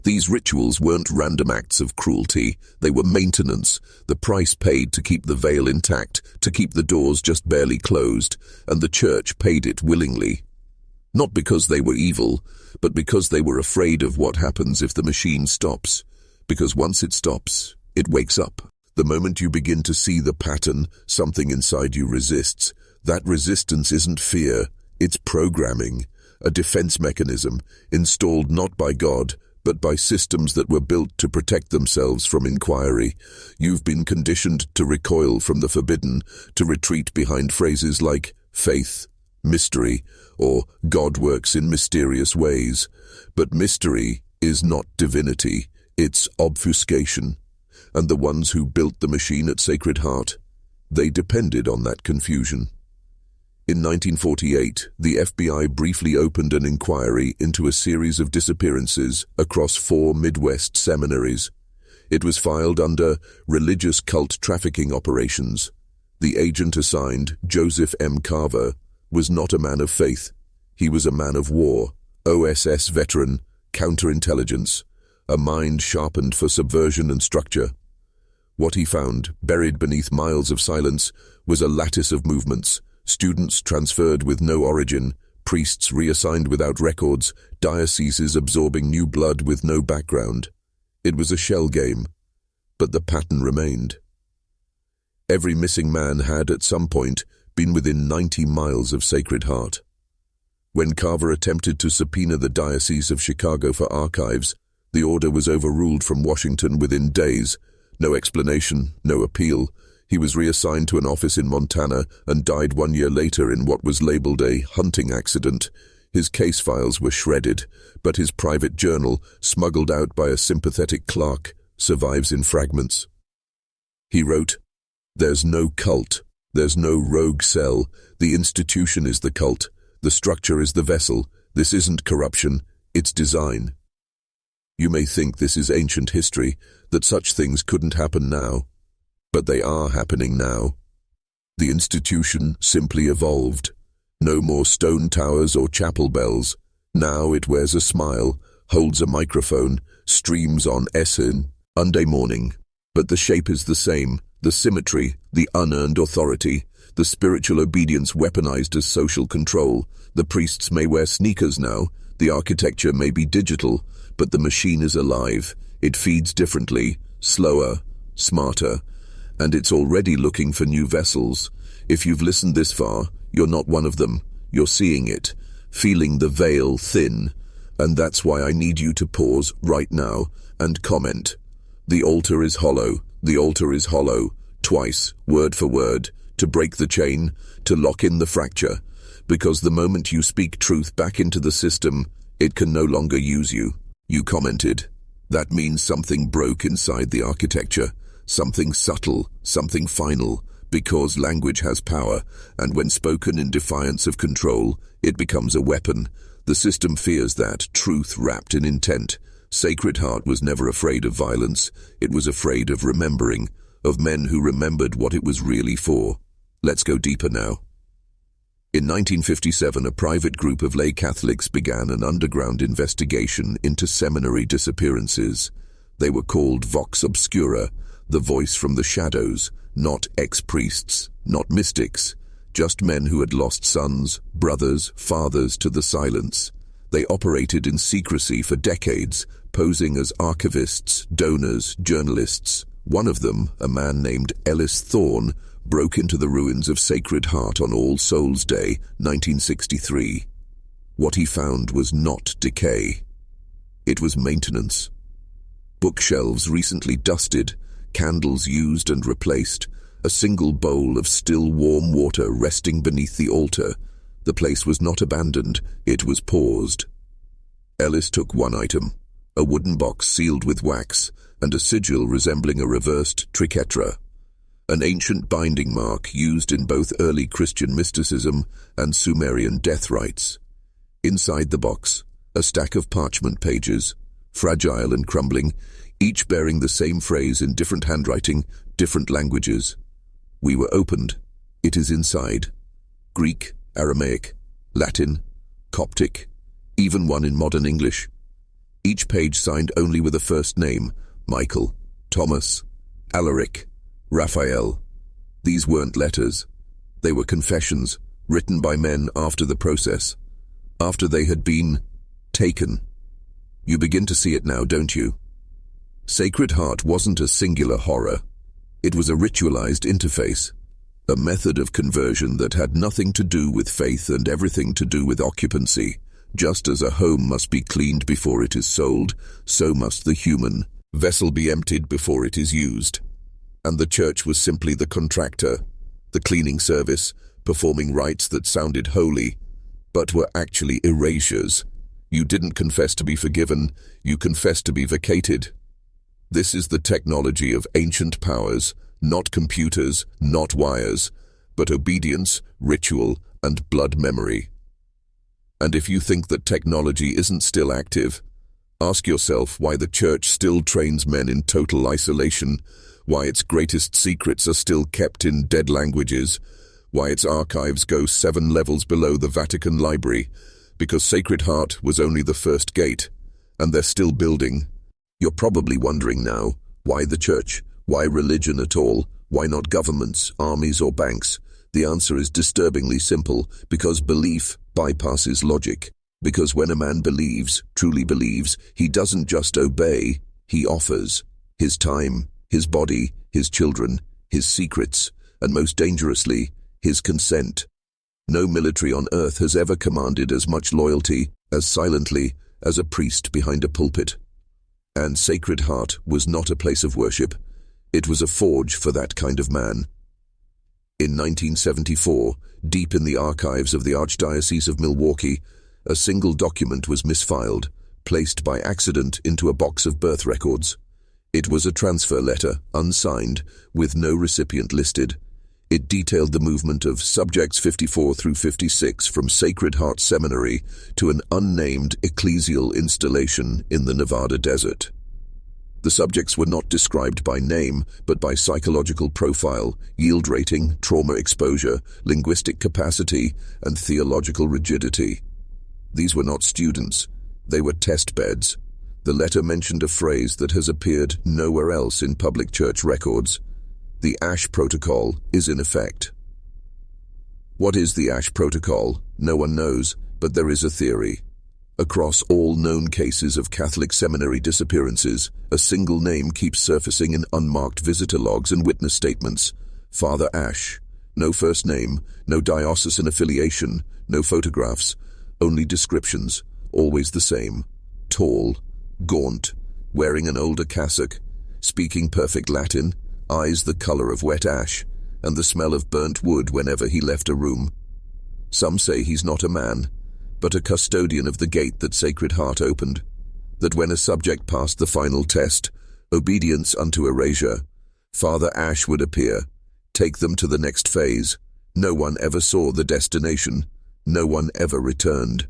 These rituals weren't random acts of cruelty, they were maintenance, the price paid to keep the veil intact, to keep the doors just barely closed, and the Church paid it willingly. Not because they were evil, but because they were afraid of what happens if the machine stops. Because once it stops, it wakes up. The moment you begin to see the pattern, something inside you resists. That resistance isn't fear, it's programming, a defense mechanism, installed not by God, but by systems that were built to protect themselves from inquiry. You've been conditioned to recoil from the forbidden, to retreat behind phrases like faith, mystery, or God works in mysterious ways. But mystery is not divinity, it's obfuscation. And the ones who built the machine at Sacred Heart, they depended on that confusion. In 1948, the FBI briefly opened an inquiry into a series of disappearances across 4 Midwest seminaries. It was filed under religious cult trafficking operations. The agent assigned, Joseph M. Carver, was not a man of faith. He was a man of war, OSS veteran, counterintelligence, a mind sharpened for subversion and structure. What he found, buried beneath miles of silence, was a lattice of movements. Students transferred with no origin, priests reassigned without records, dioceses absorbing new blood with no background. It was a shell game, but the pattern remained. Every missing man had, at some point, been within 90 miles of Sacred Heart. When Carver attempted to subpoena the Diocese of Chicago for archives, the order was overruled from Washington within days. No explanation, no appeal. He was reassigned to an office in Montana and died 1 year later in what was labeled a hunting accident. His case files were shredded, but his private journal, smuggled out by a sympathetic clerk, survives in fragments. He wrote, "There's no cult. There's no rogue cell. The institution is the cult. The structure is the vessel. This isn't corruption. It's design." You may think this is ancient history, that such things couldn't happen now. But they are happening now. The institution simply evolved. No more stone towers or chapel bells. Now it wears a smile, holds a microphone, streams on SN, Sunday morning. But the shape is the same, the symmetry, the unearned authority, the spiritual obedience weaponized as social control. The priests may wear sneakers now, the architecture may be digital, but the machine is alive. It feeds differently, slower, smarter, and it's already looking for new vessels. If you've listened this far, you're not one of them. You're seeing it, feeling the veil thin, and that's why I need you to pause right now and comment. The altar is hollow, the altar is hollow, twice, word for word, to break the chain, to lock in the fracture, because the moment you speak truth back into the system, it can no longer use you. You commented. That means something broke inside the architecture, something subtle, something final, because language has power, and when spoken in defiance of control, it becomes a weapon. The system fears that, truth wrapped in intent. Sacred Heart was never afraid of violence. It was afraid of remembering, of men who remembered what it was really for. Let's go deeper now. In 1957, a private group of lay Catholics began an underground investigation into seminary disappearances. They were called Vox Obscura, the voice from the shadows, not ex-priests, not mystics, just men who had lost sons, brothers, fathers to the silence. They operated in secrecy for decades, posing as archivists, donors, journalists. One of them, a man named Ellis Thorne, broke into the ruins of Sacred Heart on All Souls Day, 1963. What he found was not decay. It was maintenance. Bookshelves recently dusted, candles used and replaced, a single bowl of still warm water resting beneath the altar. The place was not abandoned, it was paused. Ellis took one item, a wooden box sealed with wax, and a sigil resembling a reversed triquetra, an ancient binding mark used in both early Christian mysticism and Sumerian death rites. Inside the box, a stack of parchment pages, fragile and crumbling, each bearing the same phrase in different handwriting, different languages. We were opened. It is inside. Greek, Aramaic, Latin, Coptic, even one in modern English. Each page signed only with a first name: Michael, Thomas, Alaric, Raphael. These weren't letters. They were confessions, written by men after the process, after they had been taken. You begin to see it now, don't you? Sacred Heart wasn't a singular horror. It was a ritualized interface, a method of conversion that had nothing to do with faith and everything to do with occupancy. Just as a home must be cleaned before it is sold, so must the human vessel be emptied before it is used. And the church was simply the contractor, the cleaning service, performing rites that sounded holy, but were actually erasures. You didn't confess to be forgiven, you confessed to be vacated. This is the technology of ancient powers, not computers, not wires, but obedience, ritual, and blood memory. And if you think that technology isn't still active, ask yourself why the church still trains men in total isolation, why its greatest secrets are still kept in dead languages, why its archives go 7 levels below the Vatican Library, because Sacred Heart was only the first gate, and they're still building. You're probably wondering now, why the church? Why religion at all? Why not governments, armies, or banks? The answer is disturbingly simple, because belief bypasses logic. Because when a man believes, truly believes, he doesn't just obey, he offers his time, his body, his children, his secrets, and most dangerously, his consent. No military on earth has ever commanded as much loyalty, as silently, as a priest behind a pulpit. And Sacred Heart was not a place of worship. It was a forge for that kind of man. In 1974, deep in the archives of the Archdiocese of Milwaukee, a single document was misfiled, placed by accident into a box of birth records. It was a transfer letter, unsigned, with no recipient listed. It detailed the movement of subjects 54 through 56 from Sacred Heart Seminary to an unnamed ecclesial installation in the Nevada desert. The subjects were not described by name, but by psychological profile, yield rating, trauma exposure, linguistic capacity, and theological rigidity. These were not students. They were test beds. The letter mentioned a phrase that has appeared nowhere else in public church records. The Ash Protocol is in effect. What is the Ash Protocol? No one knows, but there is a theory. Across all known cases of Catholic seminary disappearances, a single name keeps surfacing in unmarked visitor logs and witness statements. Father Ash. No first name, no diocesan affiliation, no photographs, only descriptions, always the same. Tall, gaunt, wearing an older cassock, speaking perfect Latin, eyes the color of wet ash, and the smell of burnt wood whenever he left a room. Some say he's not a man, but a custodian of the gate that Sacred Heart opened, that when a subject passed the final test, obedience unto erasure, Father Ash would appear, take them to the next phase. No one ever saw the destination. No one ever returned.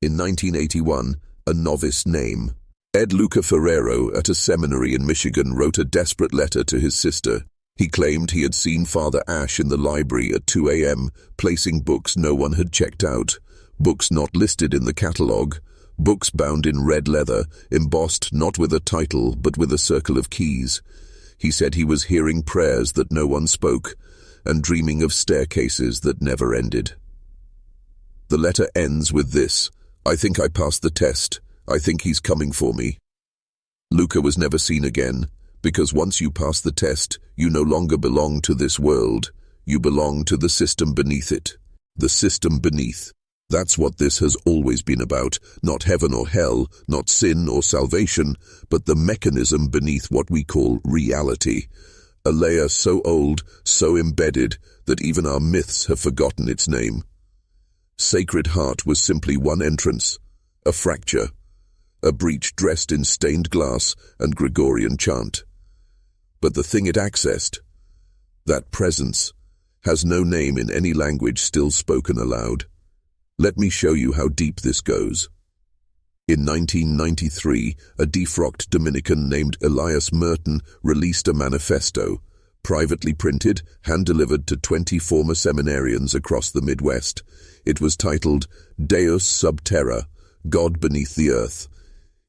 In 1981, a novice named Ed Luca Ferrero at a seminary in Michigan wrote a desperate letter to his sister. He claimed he had seen Father Ash in the library at 2 a.m., placing books no one had checked out, books not listed in the catalogue, books bound in red leather, embossed not with a title but with a circle of keys. He said he was hearing prayers that no one spoke, and dreaming of staircases that never ended. The letter ends with this: I think I passed the test. I think he's coming for me. Luca was never seen again, because once you pass the test, you no longer belong to this world. You belong to the system beneath it. The system beneath. That's what this has always been about, not heaven or hell, not sin or salvation, but the mechanism beneath what we call reality. A layer so old, so embedded, that even our myths have forgotten its name. Sacred Heart was simply one entrance, a fracture, a breach dressed in stained glass and Gregorian chant. But the thing it accessed, that presence, has no name in any language still spoken aloud. Let me show you how deep this goes. In 1993, a defrocked Dominican named Elias Merton released a manifesto, privately printed, hand-delivered to 20 former seminarians across the Midwest. It was titled Deus Sub Terra, God Beneath the Earth.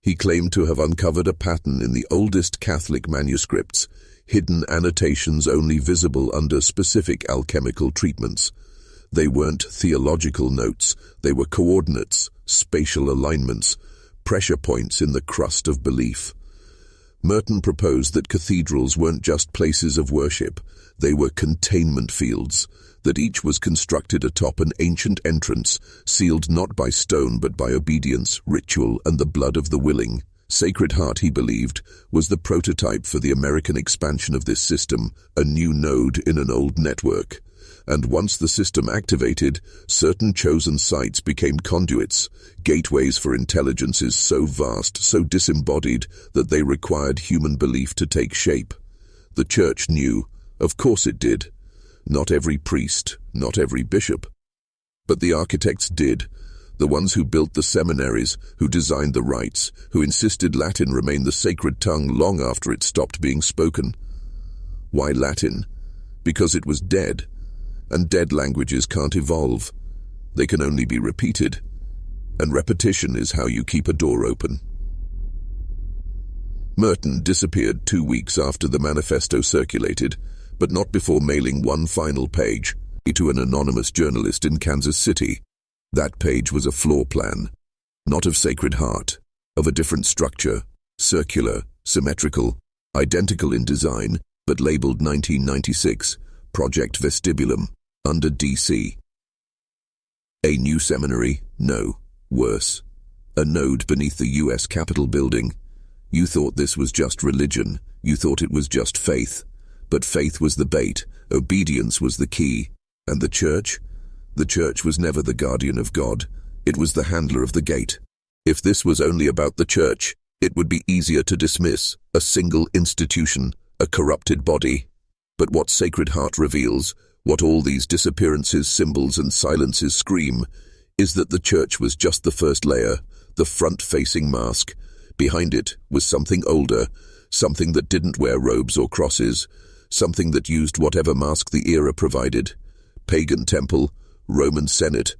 He claimed to have uncovered a pattern in the oldest Catholic manuscripts, hidden annotations only visible under specific alchemical treatments. They weren't theological notes, they were coordinates, spatial alignments, pressure points in the crust of belief. Merton proposed that cathedrals weren't just places of worship, they were containment fields. that each was constructed atop an ancient entrance, sealed not by stone but by obedience, ritual, and the blood of the willing. Sacred Heart, he believed, was the prototype for the American expansion of this system, a new node in an old network. And once the system activated, certain chosen sites became conduits, gateways for intelligences so vast, so disembodied, that they required human belief to take shape. The Church knew, of course it did. Not every priest, not every bishop. But the architects did. The ones who built the seminaries, who designed the rites, who insisted Latin remain the sacred tongue long after it stopped being spoken. Why Latin? Because it was dead. And dead languages can't evolve. They can only be repeated. And repetition is how you keep a door open. Merton disappeared 2 weeks after the manifesto circulated, but not before mailing one final page to an anonymous journalist in Kansas City. That page was a floor plan, not of Sacred Heart, of a different structure, circular, symmetrical, identical in design, but labeled 1996, Project Vestibulum, under DC. A new seminary? No. Worse. A node beneath the U.S. Capitol building. You thought this was just religion. You thought it was just faith. But faith was the bait. Obedience was the key. And the Church? The Church was never the guardian of God. It was the handler of the gate. If this was only about the Church, it would be easier to dismiss a single institution, a corrupted body. But what Sacred Heart reveals, what all these disappearances, symbols, and silences scream, is that the Church was just the first layer, the front-facing mask. Behind it was something older, something that didn't wear robes or crosses, something that used whatever mask the era provided. Pagan temple, Roman Senate,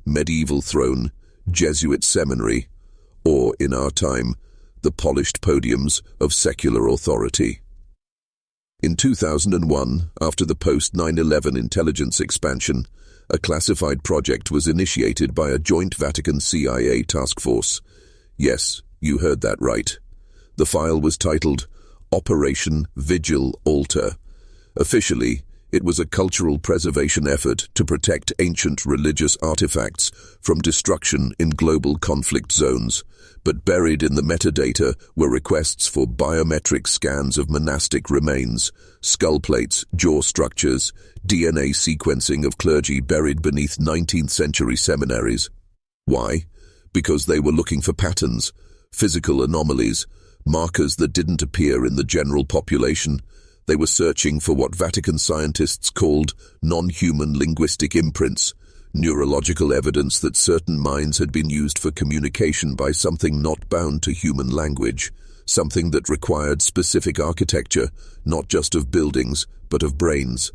medieval throne, Jesuit seminary, or, in our time, the polished podiums of secular authority. In 2001, after the post-9/11 intelligence expansion, a classified project was initiated by a joint Vatican-CIA task force. Yes, you heard that right. The file was titled Operation Vigil Altar. Officially, it was a cultural preservation effort to protect ancient religious artifacts from destruction in global conflict zones, but buried in the metadata were requests for biometric scans of monastic remains, skull plates, jaw structures, DNA sequencing of clergy buried beneath 19th-century seminaries. Why? Because they were looking for patterns, physical anomalies, markers that didn't appear in the general population. They were searching for what Vatican scientists called non-human linguistic imprints, neurological evidence that certain minds had been used for communication by something not bound to human language, something that required specific architecture, not just of buildings, but of brains.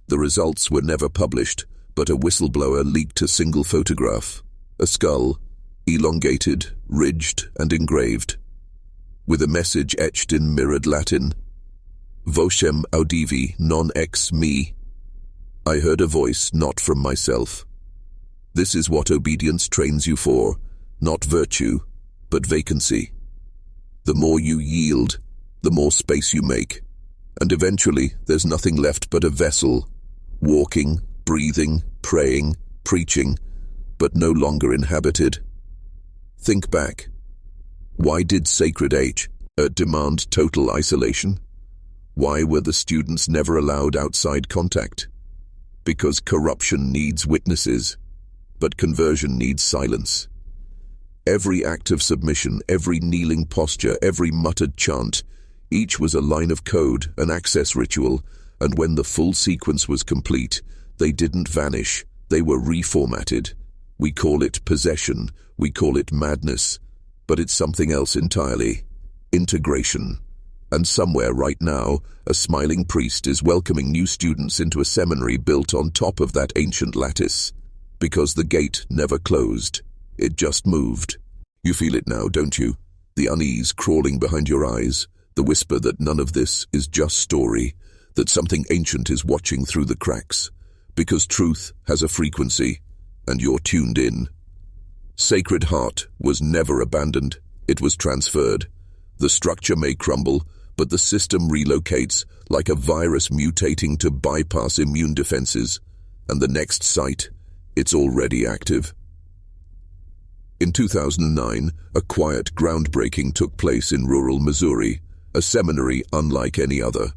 The results were never published, but a whistleblower leaked a single photograph, a skull, elongated, ridged, and engraved, with a message etched in mirrored Latin. Vocem audivi non ex me. I heard a voice not from myself. This is what obedience trains you for, not virtue, but vacancy. The more you yield, the more space you make, and eventually there's nothing left but a vessel, walking, breathing, praying, preaching, but no longer inhabited. Think back. Why did Sacred H demand total isolation? Why were the students never allowed outside contact? Because corruption needs witnesses, but conversion needs silence. Every act of submission, every kneeling posture, every muttered chant, each was a line of code, an access ritual, and when the full sequence was complete, they didn't vanish, they were reformatted. We call it possession, we call it madness, but it's something else entirely. Integration. And somewhere right now, a smiling priest is welcoming new students into a seminary built on top of that ancient lattice. Because the gate never closed. It just moved. You feel it now, don't you? The unease crawling behind your eyes, the whisper that none of this is just story, that something ancient is watching through the cracks. Because truth has a frequency, and you're tuned in. Sacred Heart was never abandoned. It was transferred. The structure may crumble, but the system relocates like a virus mutating to bypass immune defenses. And the next site, it's already active. In 2009, a quiet groundbreaking took place in rural Missouri, a seminary unlike any other.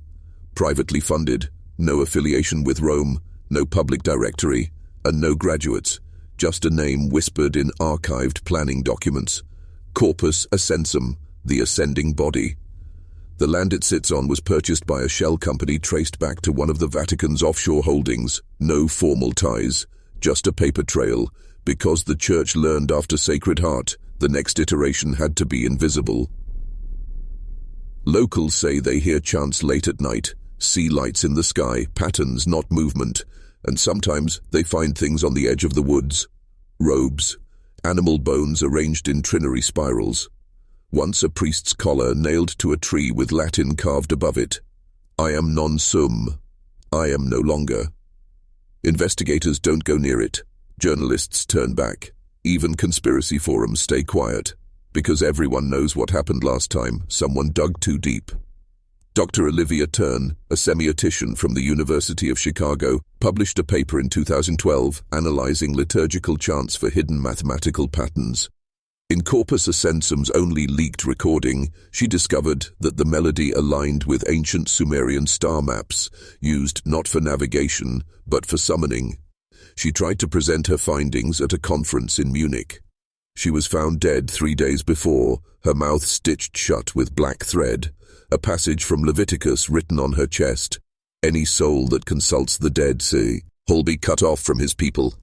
Privately funded, no affiliation with Rome, no public directory, and no graduates, just a name whispered in archived planning documents. Corpus Ascensum, the ascending body. The land it sits on was purchased by a shell company traced back to one of the Vatican's offshore holdings. No formal ties, just a paper trail, because the Church learned after Sacred Heart, the next iteration had to be invisible. Locals say they hear chants late at night, see lights in the sky, patterns, not movement, and sometimes they find things on the edge of the woods. Robes, animal bones arranged in trinary spirals. Once a priest's collar nailed to a tree with Latin carved above it. I am non sum. I am no longer. Investigators don't go near it. Journalists turn back. Even conspiracy forums stay quiet. Because everyone knows what happened last time. Someone dug too deep. Dr. Olivia Tern, a semiotician from the University of Chicago, published a paper in 2012 analyzing liturgical chants for hidden mathematical patterns. In Corpus Ascensum's only leaked recording, she discovered that the melody aligned with ancient Sumerian star maps, used not for navigation, but for summoning. She tried to present her findings at a conference in Munich. She was found dead 3 days before, her mouth stitched shut with black thread, a passage from Leviticus written on her chest. Any soul that consults the dead, will be cut off from his people.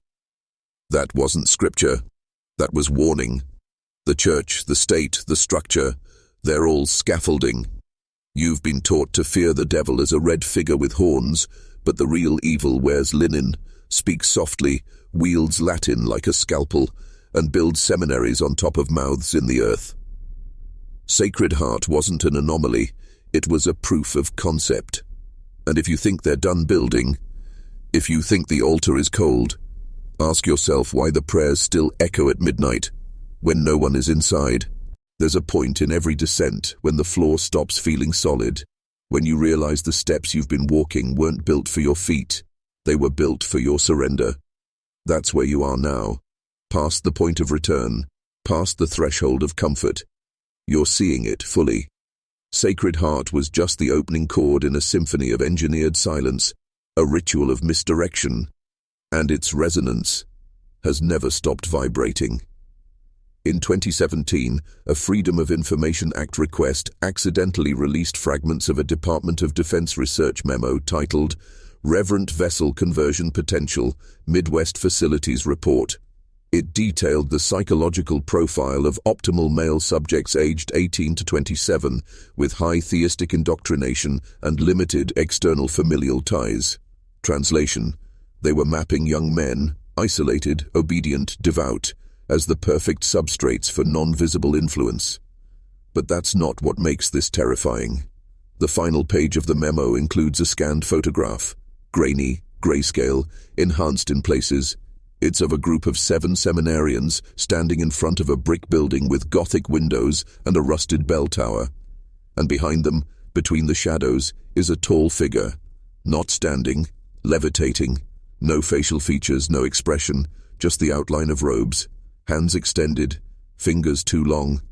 That wasn't scripture. That was warning. The church, the state, the structure, they're all scaffolding. You've been taught to fear the devil as a red figure with horns, but the real evil wears linen, speaks softly, wields Latin like a scalpel, and builds seminaries on top of mouths in the earth. Sacred Heart wasn't an anomaly, it was a proof of concept. And if you think they're done building, if you think the altar is cold, ask yourself why the prayers still echo at midnight, when no one is inside. There's a point in every descent when the floor stops feeling solid, when you realize the steps you've been walking weren't built for your feet, they were built for your surrender. That's where you are now. Past the point of return, past the threshold of comfort. You're seeing it fully. Sacred Heart was just the opening chord in a symphony of engineered silence, a ritual of misdirection, and its resonance has never stopped vibrating. In 2017, a Freedom of Information Act request accidentally released fragments of a Department of Defense research memo titled Reverent Vessel Conversion Potential, Midwest Facilities Report. It detailed the psychological profile of optimal male subjects aged 18 to 27 with high theistic indoctrination and limited external familial ties. Translation: they were mapping young men, isolated, obedient, devout, as the perfect substrates for non-visible influence. But that's not what makes this terrifying. The final page of the memo includes a scanned photograph, grainy, grayscale, enhanced in places. It's of a group of 7 seminarians standing in front of a brick building with Gothic windows and a rusted bell tower. And behind them, between the shadows, is a tall figure, not standing, levitating, no facial features, no expression, just the outline of robes, hands extended, fingers too long,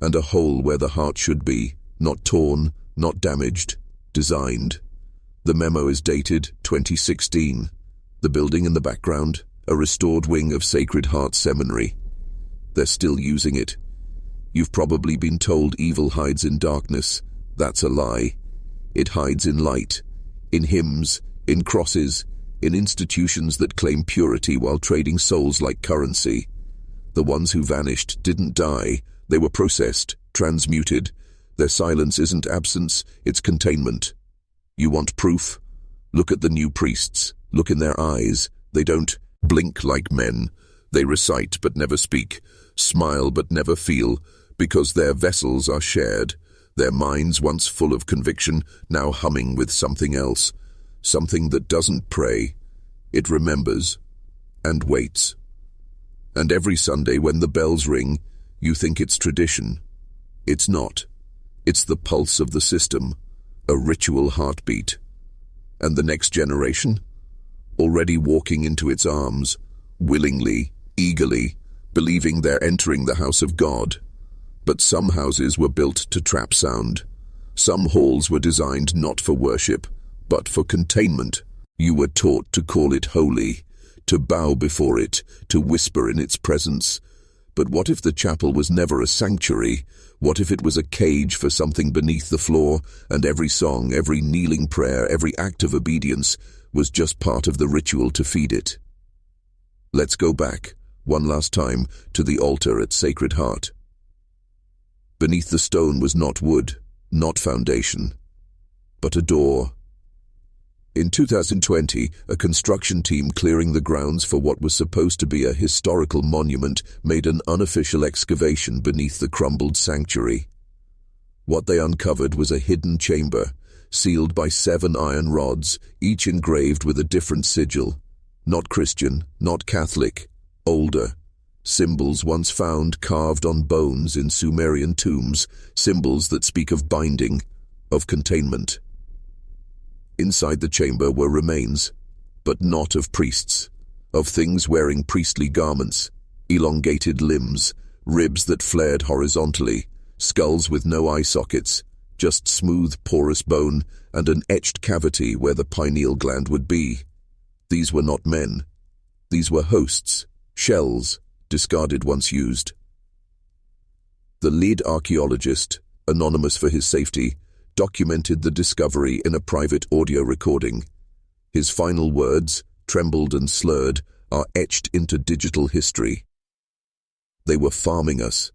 and a hole where the heart should be, not torn, not damaged, designed. The memo is dated 2016. The building in the background, a restored wing of Sacred Heart Seminary. They're still using it. You've probably been told evil hides in darkness. That's a lie. It hides in light, in hymns, in crosses, in institutions that claim purity while trading souls like currency. The ones who vanished didn't die. They were processed, transmuted. Their silence isn't absence, it's containment. You want proof? Look at the new priests. Look in their eyes. They don't blink like men. They recite but never speak, smile but never feel, because their vessels are shared, their minds once full of conviction, now humming with something else, something that doesn't pray. It remembers and waits. And every Sunday when the bells ring, you think it's tradition. It's not. It's the pulse of the system, a ritual heartbeat. And the next generation? already walking into its arms, willingly, eagerly, believing they're entering the house of God. But some houses were built to trap sound. Some halls were designed not for worship, but for containment. You were taught to call it holy, to bow before it, to whisper in its presence. But what if the chapel was never a sanctuary? What if it was a cage for something beneath the floor, and every song, every kneeling prayer, every act of obedience was just part of the ritual to feed it? Let's go back, one last time, to the altar at Sacred Heart. Beneath the stone was not wood, not foundation, but a door. In 2020, a construction team clearing the grounds for what was supposed to be a historical monument made an unofficial excavation beneath the crumbled sanctuary. What they uncovered was a hidden chamber, sealed by 7 iron rods, each engraved with a different sigil. Not Christian, not Catholic, older. Symbols once found carved on bones in Sumerian tombs, symbols that speak of binding, of containment. Inside the chamber were remains, but not of priests, of things wearing priestly garments, elongated limbs, ribs that flared horizontally, skulls with no eye sockets, just smooth, porous bone and an etched cavity where the pineal gland would be. These were not men. These were hosts, shells, discarded once used. The lead archaeologist, anonymous for his safety, documented the discovery in a private audio recording. His final words, trembled and slurred, are etched into digital history. They were farming us,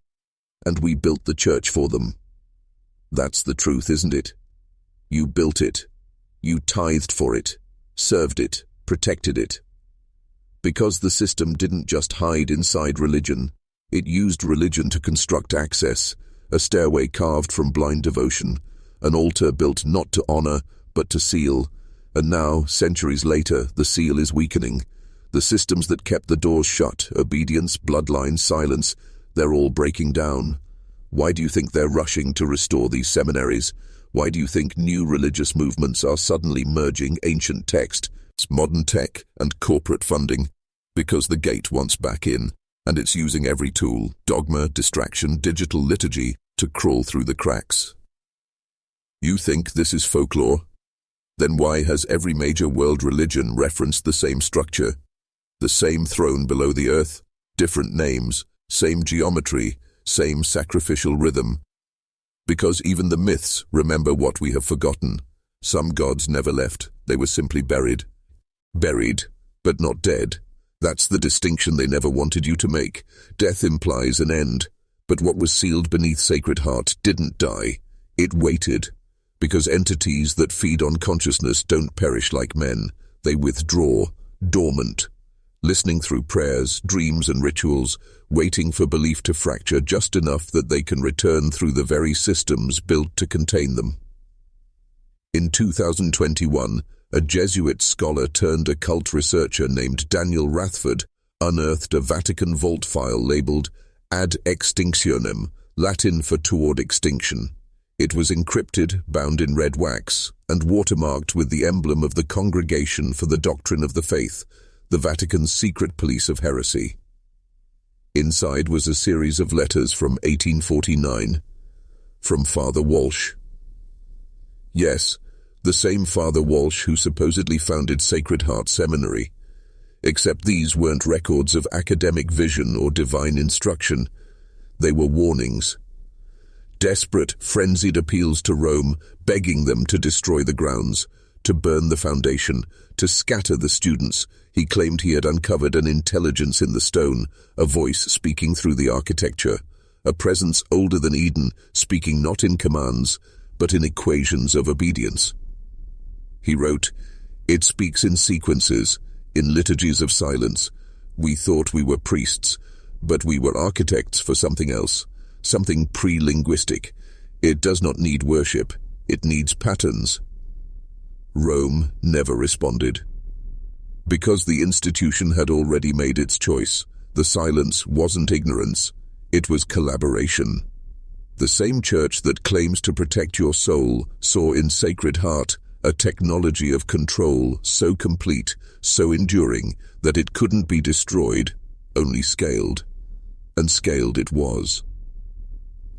and we built the church for them. That's the truth, isn't it? You built it. You tithed for it, served it, protected it. Because the system didn't just hide inside religion, it used religion to construct access, a stairway carved from blind devotion, an altar built not to honor, but to seal. And now, centuries later, the seal is weakening. The systems that kept the doors shut, obedience, bloodline, silence, they're all breaking down. Why do you think they're rushing to restore these seminaries? Why do you think new religious movements are suddenly merging ancient text, modern tech, and corporate funding? Because the gate wants back in, and it's using every tool, dogma, distraction, digital liturgy, to crawl through the cracks. You think this is folklore? Then why has every major world religion referenced the same structure? The same throne below the earth, different names, same geometry, same sacrificial rhythm. Because even the myths remember what we have forgotten. Some gods never left, they were simply buried. Buried, but not dead. That's the distinction they never wanted you to make. Death implies an end, but what was sealed beneath Sacred Heart didn't die. It waited. Because entities that feed on consciousness don't perish like men. They withdraw, dormant, listening through prayers, dreams and rituals, waiting for belief to fracture just enough that they can return through the very systems built to contain them. In 2021, a Jesuit scholar turned occult researcher named Daniel Rathford unearthed a Vatican vault file labeled Ad Extinctionem, Latin for toward extinction. It was encrypted, bound in red wax, and watermarked with the emblem of the Congregation for the Doctrine of the Faith, the Vatican's secret police of heresy. Inside was a series of letters from 1849, from Father Walsh. Yes, the same Father Walsh who supposedly founded Sacred Heart Seminary, except these weren't records of academic vision or divine instruction. They were warnings. Desperate, frenzied appeals to Rome, begging them to destroy the grounds, to burn the foundation, to scatter the students. He claimed he had uncovered an intelligence in the stone, a voice speaking through the architecture, a presence older than Eden, speaking not in commands, but in equations of obedience. He wrote, "It speaks in sequences, in liturgies of silence. We thought we were priests, but we were architects for something else. Something pre-linguistic. It does not need worship. It needs patterns." Rome never responded. Because the institution had already made its choice, the silence wasn't ignorance. It was collaboration. The same church that claims to protect your soul saw in Sacred Heart a technology of control so complete, so enduring, that it couldn't be destroyed, only scaled. And scaled it was.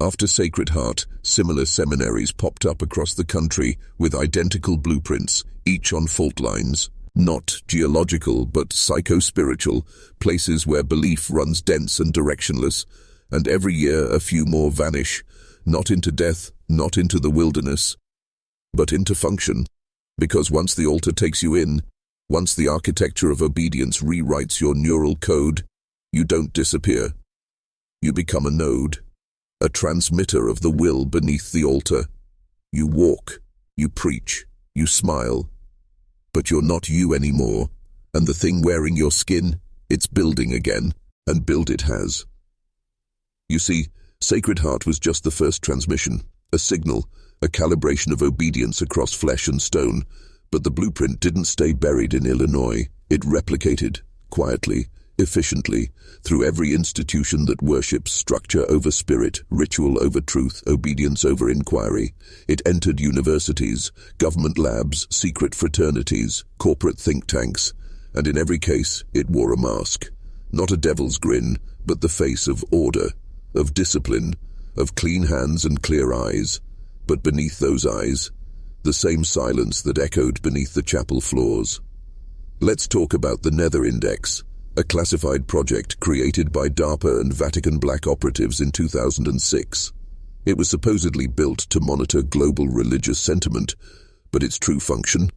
After Sacred Heart, similar seminaries popped up across the country with identical blueprints, each on fault lines. Not geological, but psycho-spiritual, places where belief runs dense and directionless, and every year a few more vanish, not into death, not into the wilderness, but into function. Because once the altar takes you in, once the architecture of obedience rewrites your neural code, you don't disappear. You become a node, a transmitter of the will beneath the altar. You walk, you preach, you smile, but you're not you anymore, and the thing wearing your skin, it's building again, and build it has. You see, Sacred Heart was just the first transmission, a signal, a calibration of obedience across flesh and stone, but the blueprint didn't stay buried in Illinois. It replicated, quietly, efficiently, through every institution that worships structure over spirit, ritual over truth, obedience over inquiry. It entered universities, government labs, secret fraternities, corporate think tanks, and in every case it wore a mask. Not a devil's grin, but the face of order, of discipline, of clean hands and clear eyes. But beneath those eyes, the same silence that echoed beneath the chapel floors. Let's talk about the Nether Index, a classified project created by DARPA and Vatican black operatives in 2006. It was supposedly built to monitor global religious sentiment, but its true function?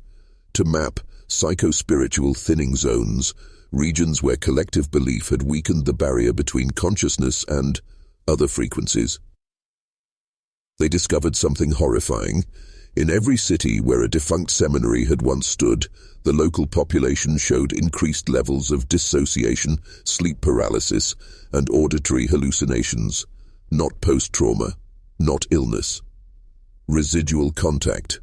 To map psycho-spiritual thinning zones, regions where collective belief had weakened the barrier between consciousness and other frequencies. They discovered something horrifying. In every city where a defunct seminary had once stood, the local population showed increased levels of dissociation, sleep paralysis, and auditory hallucinations. Not post-trauma, not illness. Residual contact.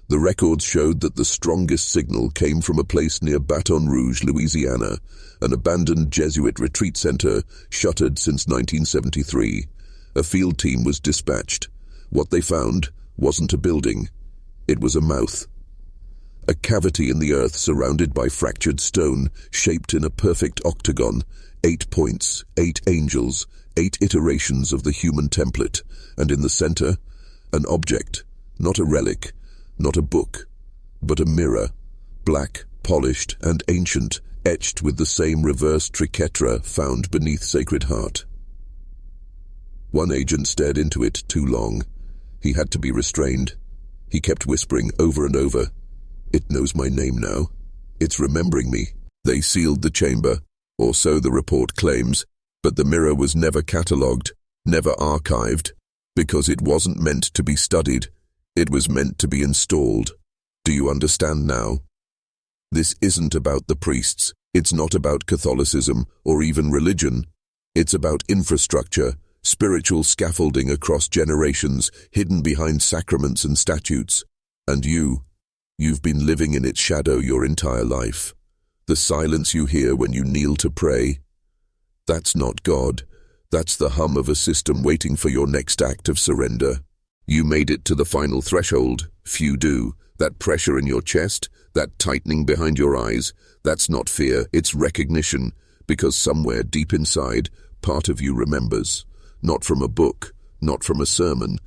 The records showed that the strongest signal came from a place near Baton Rouge, Louisiana, an abandoned Jesuit retreat center shuttered since 1973. A field team was dispatched. What they found wasn't a building. It was a mouth. A cavity in the earth surrounded by fractured stone, shaped in a perfect octagon, 8 points, 8 angels, 8 iterations of the human template, and in the center, an object, not a relic, not a book, but a mirror, black, polished, and ancient, etched with the same reverse triquetra found beneath Sacred Heart. One agent stared into it too long. He had to be restrained. He kept whispering over and over, "It knows my name now. It's remembering me." They sealed the chamber, or so the report claims, but the mirror was never catalogued, never archived, because it wasn't meant to be studied. It was meant to be installed. Do you understand now? This isn't about the priests. It's not about Catholicism or even religion. It's about infrastructure, spiritual scaffolding across generations, hidden behind sacraments and statutes. And you've been living in its shadow your entire life. The silence you hear when you kneel to pray, that's not God. That's the hum of a system waiting for your next act of surrender. You made it to the final threshold. Few do. That pressure in your chest, that tightening behind your eyes, that's not fear, it's recognition, because somewhere deep inside, part of you remembers. Not from a book, not from a sermon,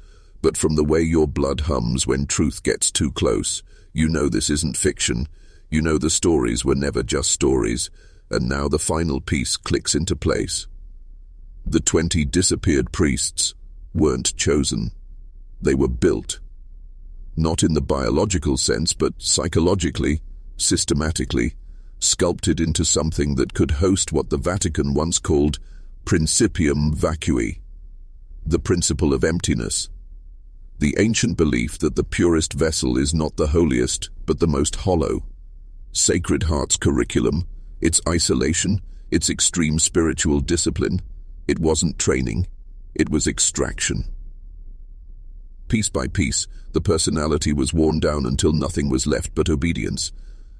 but from the way your blood hums when truth gets too close. You know this isn't fiction. You know the stories were never just stories, and now the final piece clicks into place. The 20 disappeared priests weren't chosen. They were built. Not in the biological sense, but psychologically, systematically, sculpted into something that could host what the Vatican once called principium vacui, the principle of emptiness. The ancient belief that the purest vessel is not the holiest, but the most hollow. Sacred Heart's curriculum, its isolation, its extreme spiritual discipline, it wasn't training, it was extraction. Piece by piece, the personality was worn down until nothing was left but obedience.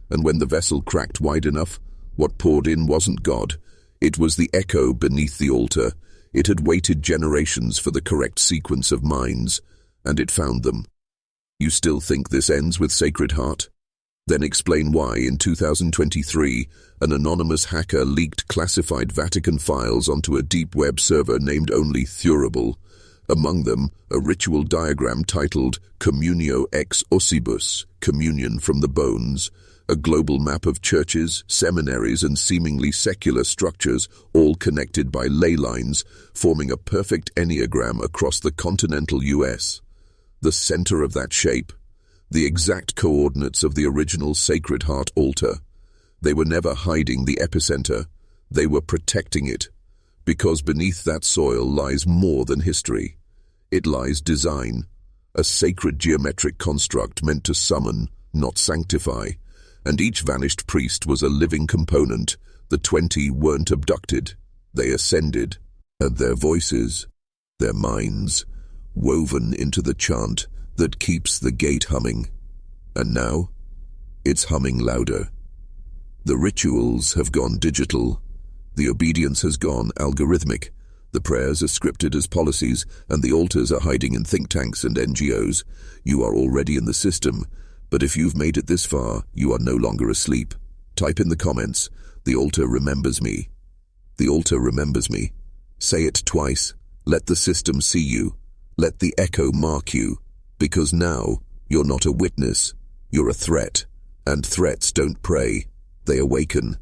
And when the vessel cracked wide enough, what poured in wasn't God. It was the echo beneath the altar. It had waited generations for the correct sequence of minds, and it found them. You still think this ends with Sacred Heart? Then explain why, in 2023, an anonymous hacker leaked classified Vatican files onto a deep web server named only Theorable. Among them, a ritual diagram titled Communio ex ossibus, Communion from the Bones, a global map of churches, seminaries, and seemingly secular structures, all connected by ley lines, forming a perfect enneagram across the continental US. The center of that shape, the exact coordinates of the original Sacred Heart altar. They were never hiding the epicenter, they were protecting it, because beneath that soil lies more than history. It lies design, a sacred geometric construct meant to summon, not sanctify, and each vanished priest was a living component. The 20 weren't abducted, they ascended, and their voices, their minds, woven into the chant that keeps the gate humming. And now, it's humming louder. The rituals have gone digital, the obedience has gone algorithmic, the prayers are scripted as policies, and the altars are hiding in think tanks and NGOs. You are already in the system, but if you've made it this far, you are no longer asleep. Type in the comments, "The altar remembers me." The altar remembers me. Say it twice. Let the system see you. Let the echo mark you. Because now, you're not a witness, you're a threat. And threats don't pray, they awaken.